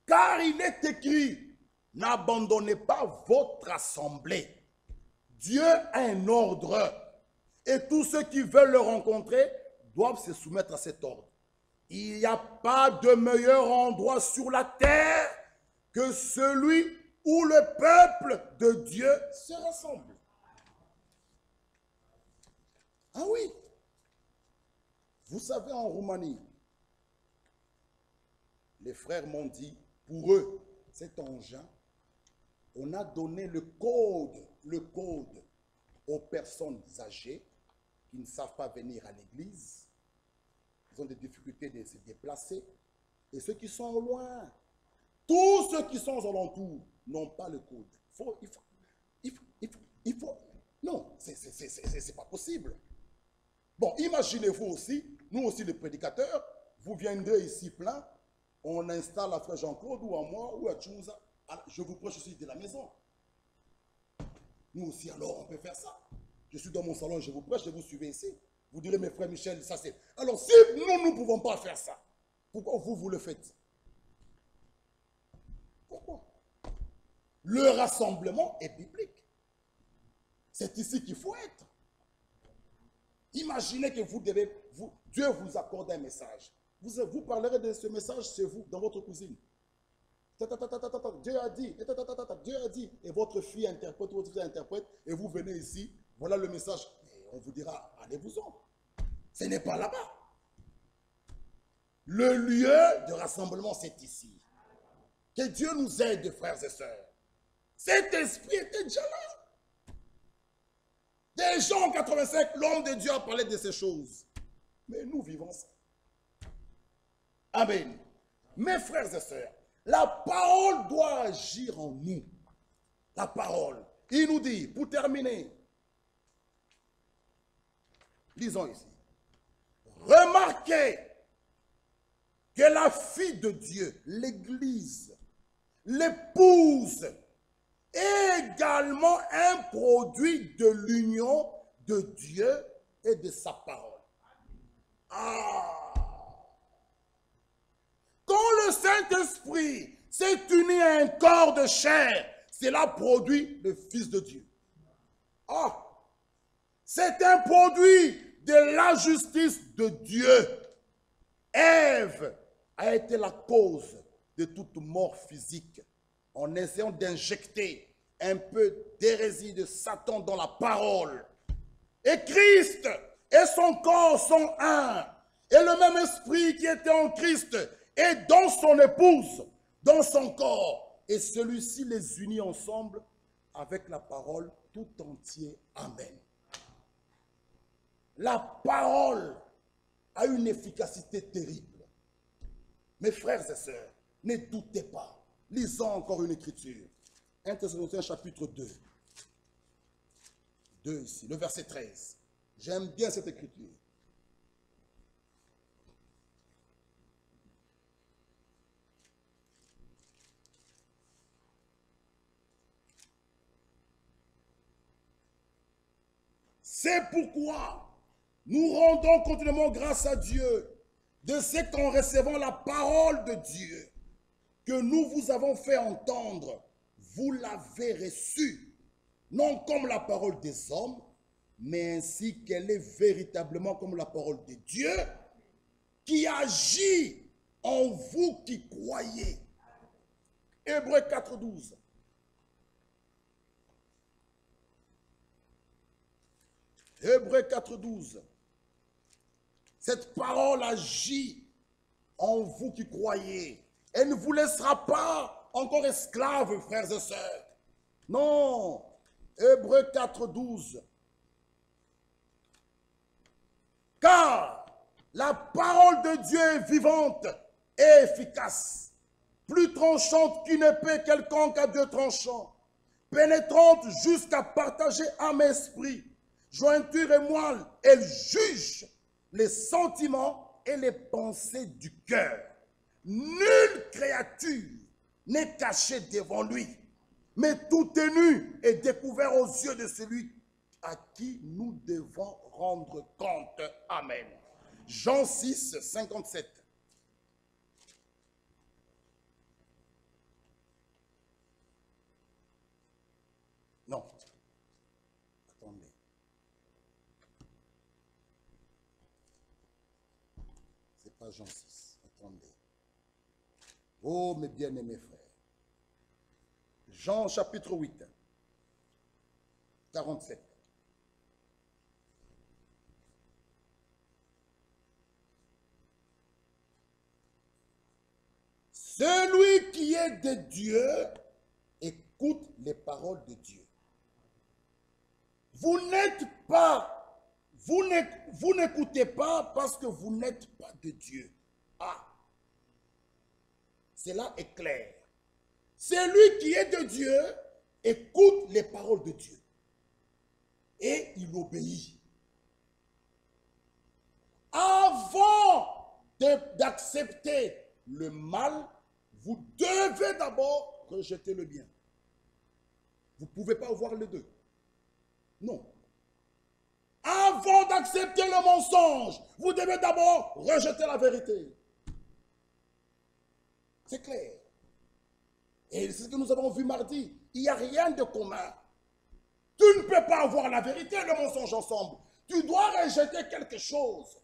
Car il est écrit, n'abandonnez pas votre assemblée. Dieu a un ordre. Et tous ceux qui veulent le rencontrer doivent se soumettre à cet ordre. Il n'y a pas de meilleur endroit sur la terre que celui où le peuple de Dieu se rassemble. Ah oui. Vous savez, en Roumanie, les frères m'ont dit, pour eux, cet engin, on a donné le code aux personnes âgées qui ne savent pas venir à l'église. Ils ont des difficultés de se déplacer. Et ceux qui sont loin, tous ceux qui sont aux alentours n'ont pas le code. Il faut. Non, c'est pas possible. Bon, imaginez-vous aussi, nous aussi les prédicateurs, vous viendrez ici plein, on installe à frère Jean-Claude ou à moi ou à Tchouza. Je vous prêche aussi de la maison. Nous aussi, alors, on peut faire ça. Je suis dans mon salon, je vous prêche, je vous suivez ici. Vous direz, mes frères Michel, ça c'est... Alors, si nous ne pouvons pas faire ça, pourquoi vous le faites? Pourquoi? Le rassemblement est biblique. C'est ici qu'il faut être. Imaginez que Dieu vous accorde un message. Vous parlerez de ce message chez vous, dans votre cuisine. Dieu a dit, Dieu a dit, et votre fille interprète, votre fille interprète, et vous venez ici, voilà le message. Et on vous dira, allez-vous-en. Ce n'est pas là-bas. Le lieu de rassemblement, c'est ici. Que Dieu nous aide, frères et sœurs. Cet esprit était déjà là. Déjà en 85, l'homme de Dieu a parlé de ces choses. Mais nous vivons ça. Amen. Mes frères et sœurs, la parole doit agir en nous. La parole. Il nous dit, pour terminer, lisons ici. Remarquez que la fille de Dieu, l'Église, l'épouse, est également un produit de l'union de Dieu et de sa parole. Ah! Quand le Saint-Esprit s'est uni à un corps de chair, cela produit le Fils de Dieu. Ah! C'est un produit de la justice de Dieu. Ève a été la cause de toute mort physique en essayant d'injecter un peu d'hérésie de Satan dans la parole. Et Christ et son corps sont un. Et le même esprit qui était en Christ est dans son épouse, dans son corps. Et celui-ci les unit ensemble avec la parole tout entier. Amen. La parole a une efficacité terrible. Mes frères et sœurs, ne doutez pas. Lisons encore une écriture. 1 Thessaloniciens chapitre 2. 2 ici, le verset 13. J'aime bien cette écriture. C'est pourquoi nous rendons continuellement grâce à Dieu de ce qu'en recevant la parole de Dieu que nous vous avons fait entendre, vous l'avez reçue, non comme la parole des hommes, mais ainsi qu'elle est véritablement comme la parole de Dieu, qui agit en vous qui croyez. Hébreux 4:12. Hébreux 4:12. Cette parole agit en vous qui croyez. Elle ne vous laissera pas encore esclaves, frères et sœurs. Non. Hébreux 4:12. Car la parole de Dieu est vivante et efficace, plus tranchante qu'une épée quelconque à deux tranchants, pénétrante jusqu'à partager âme et esprit, jointure et moelle. Elle juge les sentiments et les pensées du cœur. Nulle créature n'est cachée devant lui, mais tout est nu et découvert aux yeux de celui à qui nous devons rendre compte. Amen. Jean 6, 57. Non. Attendez. C'est pas Jean 6. Attendez. Oh, mes bien-aimés frères. Jean chapitre 8, 47. Celui qui est de Dieu écoute les paroles de Dieu. Vous n'êtes pas, vous n'écoutez pas parce que vous n'êtes pas de Dieu. Ah, cela est clair. Celui qui est de Dieu écoute les paroles de Dieu et il obéit. Avant d'accepter le mal, vous devez d'abord rejeter le bien. Vous ne pouvez pas voir les deux. Non. Avant d'accepter le mensonge, vous devez d'abord rejeter la vérité. C'est clair. Et c'est ce que nous avons vu mardi. Il n'y a rien de commun. Tu ne peux pas avoir la vérité et le mensonge ensemble. Tu dois rejeter quelque chose.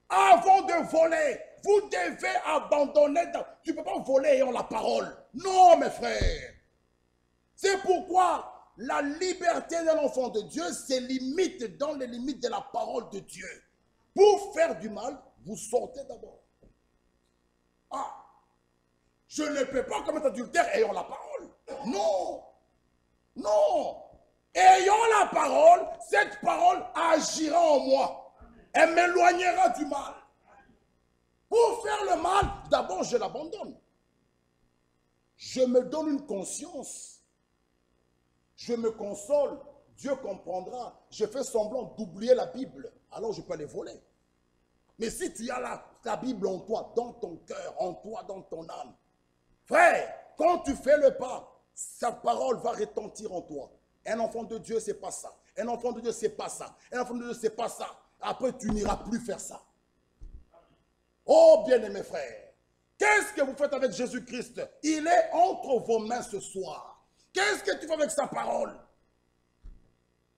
Avant de voler, vous devez abandonner. Tu ne peux pas voler ayant la parole. Non, mes frères. C'est pourquoi la liberté d'un enfant de Dieu se limite dans les limites de la parole de Dieu. Pour faire du mal, vous sortez d'abord. Ah, je ne peux pas commettre adultère ayant la parole. Non, non. Ayant la parole, cette parole agira en moi. Elle m'éloignera du mal. Pour faire le mal, d'abord je l'abandonne. Je me donne une conscience. Je me console. Dieu comprendra. Je fais semblant d'oublier la Bible. Alors je peux aller voler. Mais si tu as ta Bible en toi, dans ton cœur, en toi, dans ton âme, frère, quand tu fais le pas, sa parole va retentir en toi. Un enfant de Dieu, c'est pas ça. Un enfant de Dieu, c'est pas ça. Un enfant de Dieu, c'est pas ça. après tu n'iras plus faire ça. Oh bien-aimés frères, qu'est-ce que vous faites avec Jésus-Christ? Il est entre vos mains ce soir. Qu'est-ce que tu fais avec sa parole?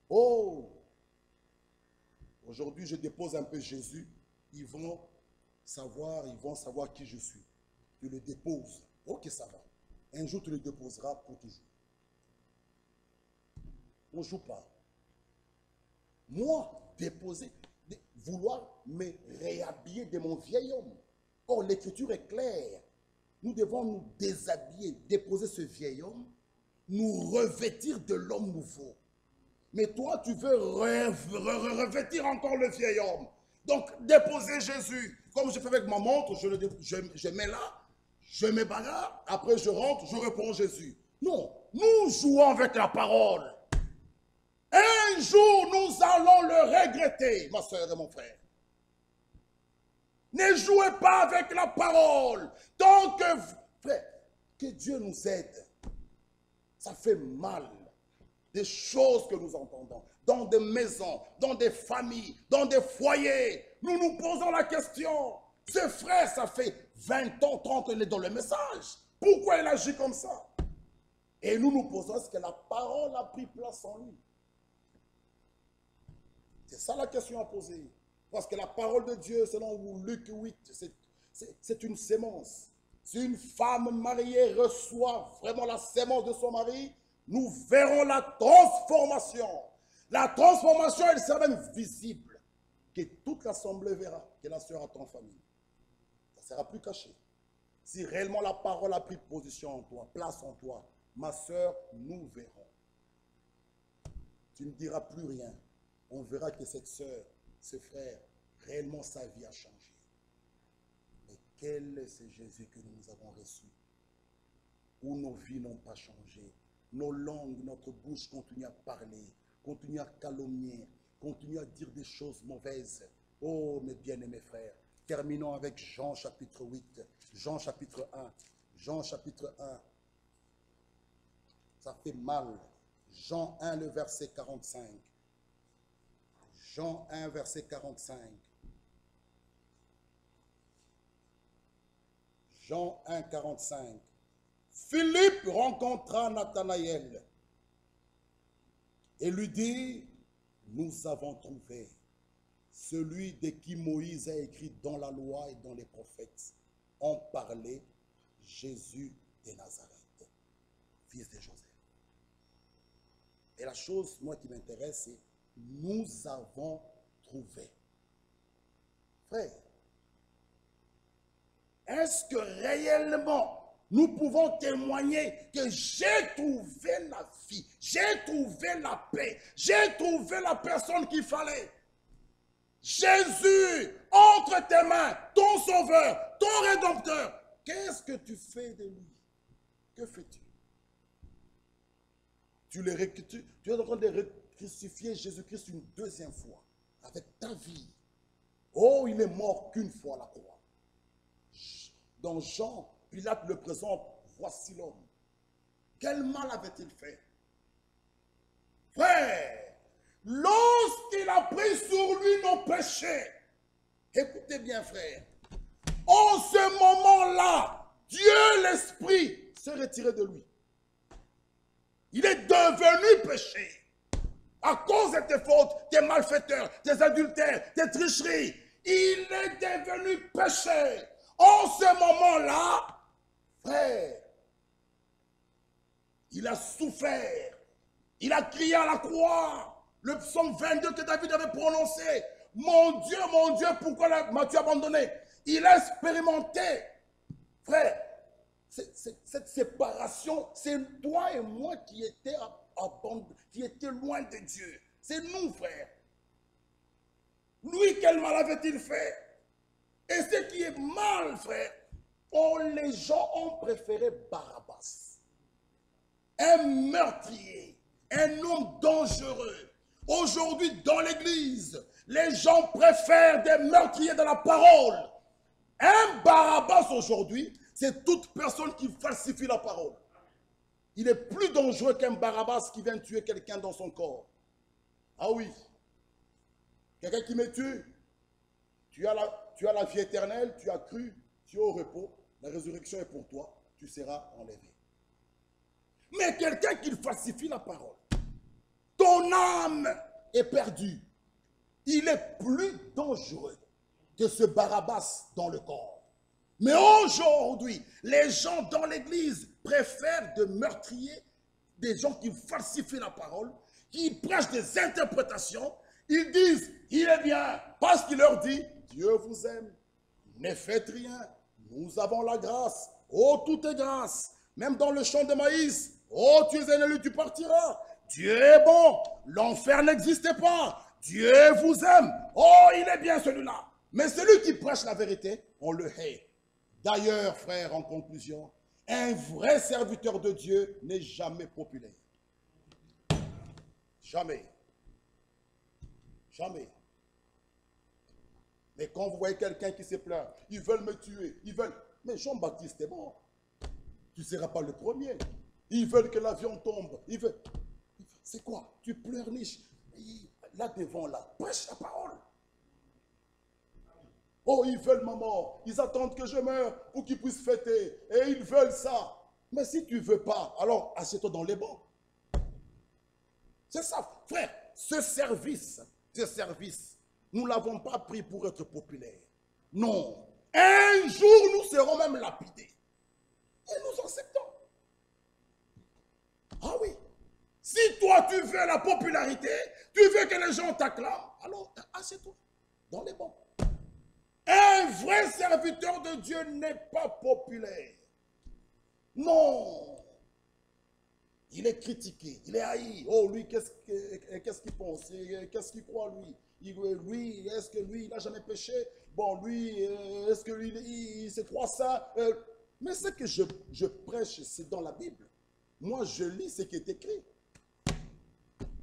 Oh, aujourd'hui je dépose un peu Jésus. Ils vont savoir qui je suis. Tu le déposes. Ok, ça va. Un jour tu le déposeras pour toujours. On ne joue pas. Moi, déposer, vouloir me réhabiller de mon vieil homme. Or, l'écriture est claire. Nous devons nous déshabiller, déposer ce vieil homme, nous revêtir de l'homme nouveau. Mais toi, tu veux revêtir encore le vieil homme. Donc, déposer Jésus. Comme je fais avec ma montre, je mets là, je me bagarre, après je rentre, je réponds Jésus. Non, nous jouons avec la parole. Un jour, nous allons le regretter, ma soeur et mon frère. Ne jouez pas avec la parole. Donc, frère, que Dieu nous aide. Ça fait mal. Des choses que nous entendons. Dans des maisons, dans des familles, dans des foyers. Nous nous posons la question. Ce frère, ça fait 20 ans, 30 ans, il est dans le message. Pourquoi il agit comme ça? Et nous nous posons, est-ce que la parole a pris place en lui? C'est ça la question à poser. Parce que la parole de Dieu, selon Luc 8, c'est une sémence. Si une femme mariée reçoit vraiment la sémence de son mari, nous verrons la transformation. La transformation, elle sera même visible. Que toute l'assemblée verra que la sœur a ton famille. Ça ne sera plus caché. Si réellement la parole a pris position en toi, place en toi, ma sœur, nous verrons. Tu ne diras plus rien. On verra que cette sœur, ce frère, réellement sa vie a changé. Mais quel est ce Jésus que nous avons reçu? Où nos vies n'ont pas changé. Nos langues, notre bouche continue à parler, continue à calomnier, continue à dire des choses mauvaises. Oh, mes bien-aimés frères, terminons avec Jean chapitre 8, Jean chapitre 1, Jean chapitre 1. Ça fait mal. Jean 1, le verset 45. Jean 1, verset 45. Jean 1, 45. Philippe rencontra Nathanaël et lui dit, nous avons trouvé celui de qui Moïse a écrit dans la loi et dans les prophètes. On parlait Jésus de Nazareth, fils de Joseph. Et la chose, moi, qui m'intéresse, c'est nous avons trouvé. Frère, est-ce que réellement nous pouvons témoigner que j'ai trouvé la vie, j'ai trouvé la paix, j'ai trouvé la personne qu'il fallait? Jésus, entre tes mains, ton sauveur, ton rédempteur. Qu'est-ce que tu fais de lui? Que fais-tu? Tu es en train de crucifier Jésus-Christ une deuxième fois avec ta vie. Oh, il est mort qu'une fois à la croix. Dans Jean, Pilate le présente, voici l'homme. Quel mal avait-il fait? Frère, lorsqu'il a pris sur lui nos péchés, écoutez bien frère, en ce moment-là, Dieu l'Esprit s'est retiré de lui. Il est devenu péché. À cause de tes fautes, tes malfaiteurs, tes adultères, tes tricheries, il est devenu péché. En ce moment-là, frère, il a souffert. Il a crié à la croix. Le psaume 22 que David avait prononcé. Mon Dieu, pourquoi m'as-tu abandonné? Il a expérimenté. Frère, cette séparation, c'est toi et moi qui étaient loin de Dieu. C'est nous, frère. Lui, quel mal avait-il fait? Et ce qui est mal, frère, les gens ont préféré Barabbas. Un meurtrier, un homme dangereux. Aujourd'hui, dans l'église, les gens préfèrent des meurtriers de la parole. Un Barabbas aujourd'hui, c'est toute personne qui falsifie la parole. Il est plus dangereux qu'un Barabbas qui vient tuer quelqu'un dans son corps. Ah oui. Quelqu'un qui me tue, tu as la vie éternelle, tu as cru, tu es au repos, la résurrection est pour toi, tu seras enlevé. Mais quelqu'un qui falsifie la parole, ton âme est perdue. Il est plus dangereux que ce Barabbas dans le corps. Mais aujourd'hui, les gens dans l'église préfèrent de meurtriers, des gens qui falsifient la parole, qui prêchent des interprétations. Ils disent, il est bien, parce qu'il leur dit, Dieu vous aime, ne faites rien, nous avons la grâce, oh tout est grâce, même dans le champ de maïs, oh tu es un élu, tu partiras, Dieu est bon, l'enfer n'existe pas, Dieu vous aime, oh il est bien celui-là. Mais celui qui prêche la vérité, on le hait. D'ailleurs, frère, en conclusion, un vrai serviteur de Dieu n'est jamais populaire. Jamais. Jamais. Mais quand vous voyez quelqu'un qui se plaint, ils veulent me tuer, ils veulent... Mais Jean-Baptiste est mort. Tu ne seras pas le premier. Ils veulent que l'avion tombe. Ils veulent... C'est quoi? Tu pleurniches. Là devant, là, prêche la parole. Oh, ils veulent ma mort. Ils attendent que je meure pour qu'ils puissent fêter. Et ils veulent ça. Mais si tu ne veux pas, alors assieds-toi dans les bancs. C'est ça, frère. Ce service, nous ne l'avons pas pris pour être populaire. Non. Un jour, nous serons même lapidés. Et nous acceptons. Ah oui. Si toi, tu veux la popularité, tu veux que les gens t'acclament, alors assieds-toi dans les bancs. Un vrai serviteur de Dieu n'est pas populaire. Non. Il est critiqué, il est haï. Oh, lui, qu'est-ce qu'il pense? Qu'est-ce qu'il croit, lui? Lui, est-ce que lui, il n'a jamais péché? Bon, lui, est-ce que lui, c'est trop ça? Mais ce que je prêche, c'est dans la Bible. Moi, je lis ce qui est écrit.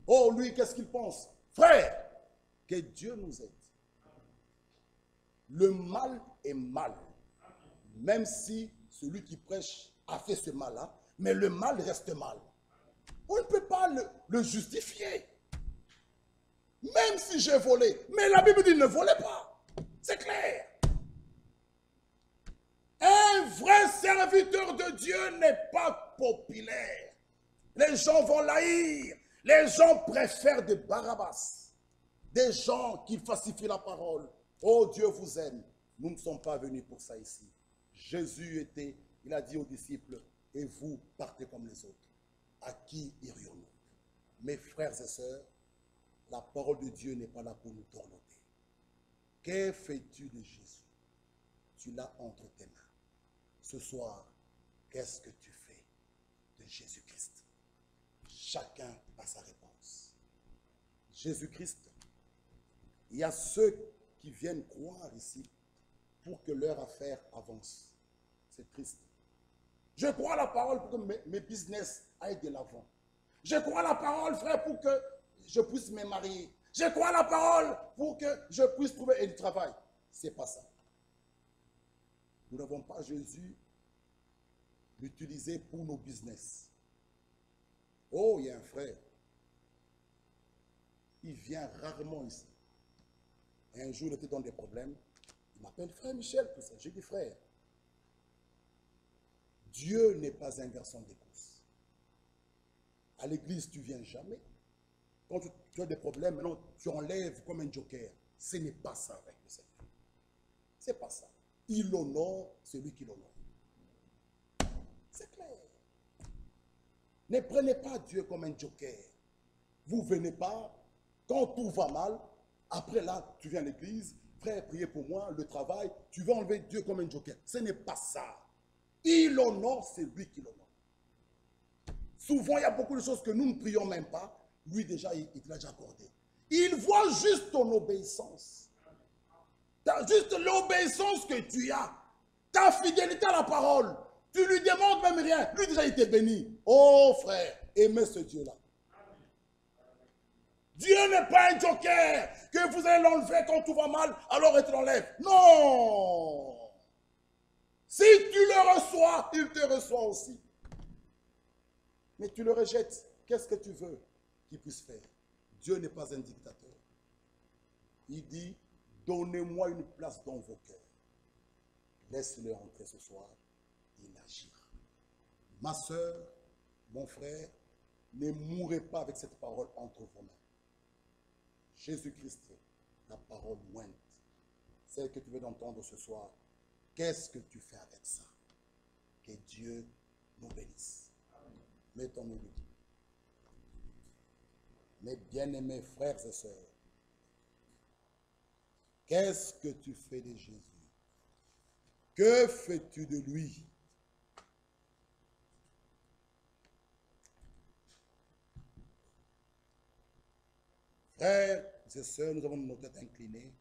Oh, lui, qu'est-ce qu'il pense? Frère, que Dieu nous aide. Le mal est mal. Même si celui qui prêche a fait ce mal-là, mais le mal reste mal. On ne peut pas le justifier. Même si j'ai volé. Mais la Bible dit ne volez pas. C'est clair. Un vrai serviteur de Dieu n'est pas populaire. Les gens vont l'haïr. Les gens préfèrent des Barabbas. Des gens qui falsifient la parole. Oh, Dieu vous aime. Nous ne sommes pas venus pour ça ici. Jésus il a dit aux disciples, et vous partez comme les autres. À qui irions-nous? Mes frères et sœurs, la parole de Dieu n'est pas là pour nous tournoter. Que fais-tu de Jésus? Tu l'as entre tes mains. Ce soir, qu'est-ce que tu fais de Jésus-Christ? Chacun a sa réponse. Jésus-Christ, il y a ceux qui viennent croire ici pour que leur affaire avance. C'est triste. Je crois à la parole pour que mes business aillent de l'avant. Je crois à la parole, frère, pour que je puisse me marier. Je crois à la parole pour que je puisse trouver du travail. Ce n'est pas ça. Nous n'avons pas Jésus l'utiliser pour nos business. Oh, il y a un frère. Il vient rarement ici. Et un jour, il était dans des problèmes. Il m'appelle frère Michel, tout ça. J'ai dit frère, Dieu n'est pas un garçon de course. À l'église, tu ne viens jamais. Quand tu as des problèmes, non, tu enlèves comme un joker. Ce n'est pas ça avec le Seigneur. Ce n'est pas ça. Il honore celui qui l'honore. C'est clair. Ne prenez pas Dieu comme un joker. Vous ne venez pas, quand tout va mal, après là, tu viens à l'église, frère, priez pour moi, le travail, tu vas enlever Dieu comme un joker. Ce n'est pas ça. Il honore celui qui l'honore. Souvent, il y a beaucoup de choses que nous ne prions même pas. Lui, déjà, il te l'a déjà accordé. Il voit juste ton obéissance. Juste l'obéissance que tu as. Ta fidélité à la parole. Tu lui demandes même rien. Lui, déjà, il t'est béni. Oh, frère, aimez ce Dieu-là. Dieu n'est pas un joker que vous allez l'enlever quand tout va mal, alors il te l'enlève. Non. Si tu le reçois, il te reçoit aussi. Mais tu le rejettes. Qu'est-ce que tu veux qu'il puisse faire? Dieu n'est pas un dictateur. Il dit, donnez-moi une place dans vos cœurs. Laisse-le entrer ce soir. Il agira. Ma soeur, mon frère, ne mourrez pas avec cette parole entre vos mains. Jésus-Christ, la parole mointe, celle que tu veux entendre ce soir, qu'est-ce que tu fais avec ça? Que Dieu nous bénisse. Mettons-nous debout. Mes bien-aimés frères et sœurs, qu'est-ce que tu fais de Jésus? Que fais-tu de lui? Frères et sœurs, nous avons nos têtes inclinées,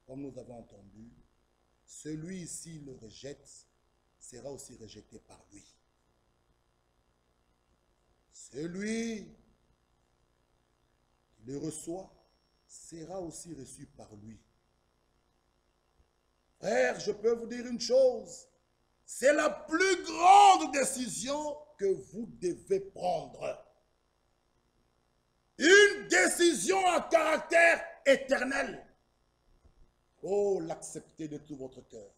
comme nous avons entendu. Celui-ci le rejette, sera aussi rejeté par lui. Celui qui le reçoit sera aussi reçu par lui. Frère, je peux vous dire une chose, c'est la plus grande décision que vous devez prendre. Une décision à caractère éternel. Oh, l'accepter de tout votre cœur.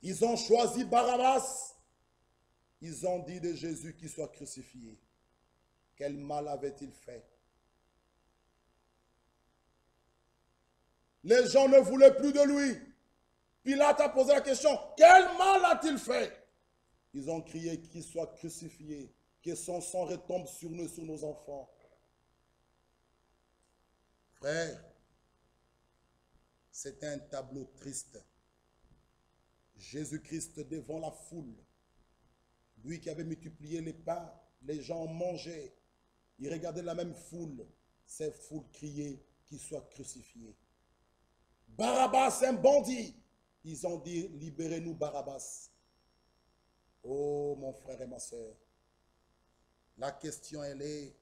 Ils ont choisi Barabbas. Ils ont dit de Jésus qu'il soit crucifié. Quel mal avait-il fait? Les gens ne voulaient plus de lui. Pilate a posé la question, quel mal a-t-il fait? Ils ont crié qu'il soit crucifié, que son sang retombe sur nous, sur nos enfants. Frère, c'est un tableau triste. Jésus-Christ devant la foule, lui qui avait multiplié les pains, les gens mangeaient. Il regardait la même foule, ces foules criaient qu'il soit crucifié. Barabbas, un bandit. Ils ont dit, libérez-nous Barabbas. Oh mon frère et ma soeur, la question elle est,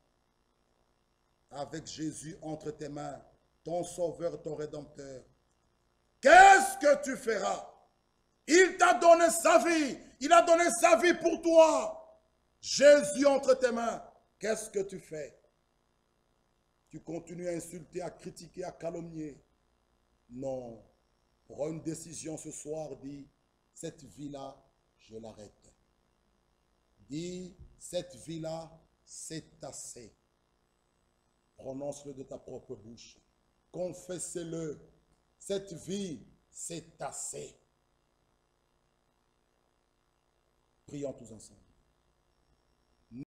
avec Jésus entre tes mains, ton sauveur, ton rédempteur, qu'est-ce que tu feras? Il t'a donné sa vie, il a donné sa vie pour toi. Jésus entre tes mains, qu'est-ce que tu fais? Tu continues à insulter, à critiquer, à calomnier? Non. Prends une décision ce soir, dis, cette vie-là, je l'arrête. Dis, cette vie-là, c'est assez. Prononce-le de ta propre bouche. Confesse-le. Cette vie, c'est assez. Prions tous ensemble.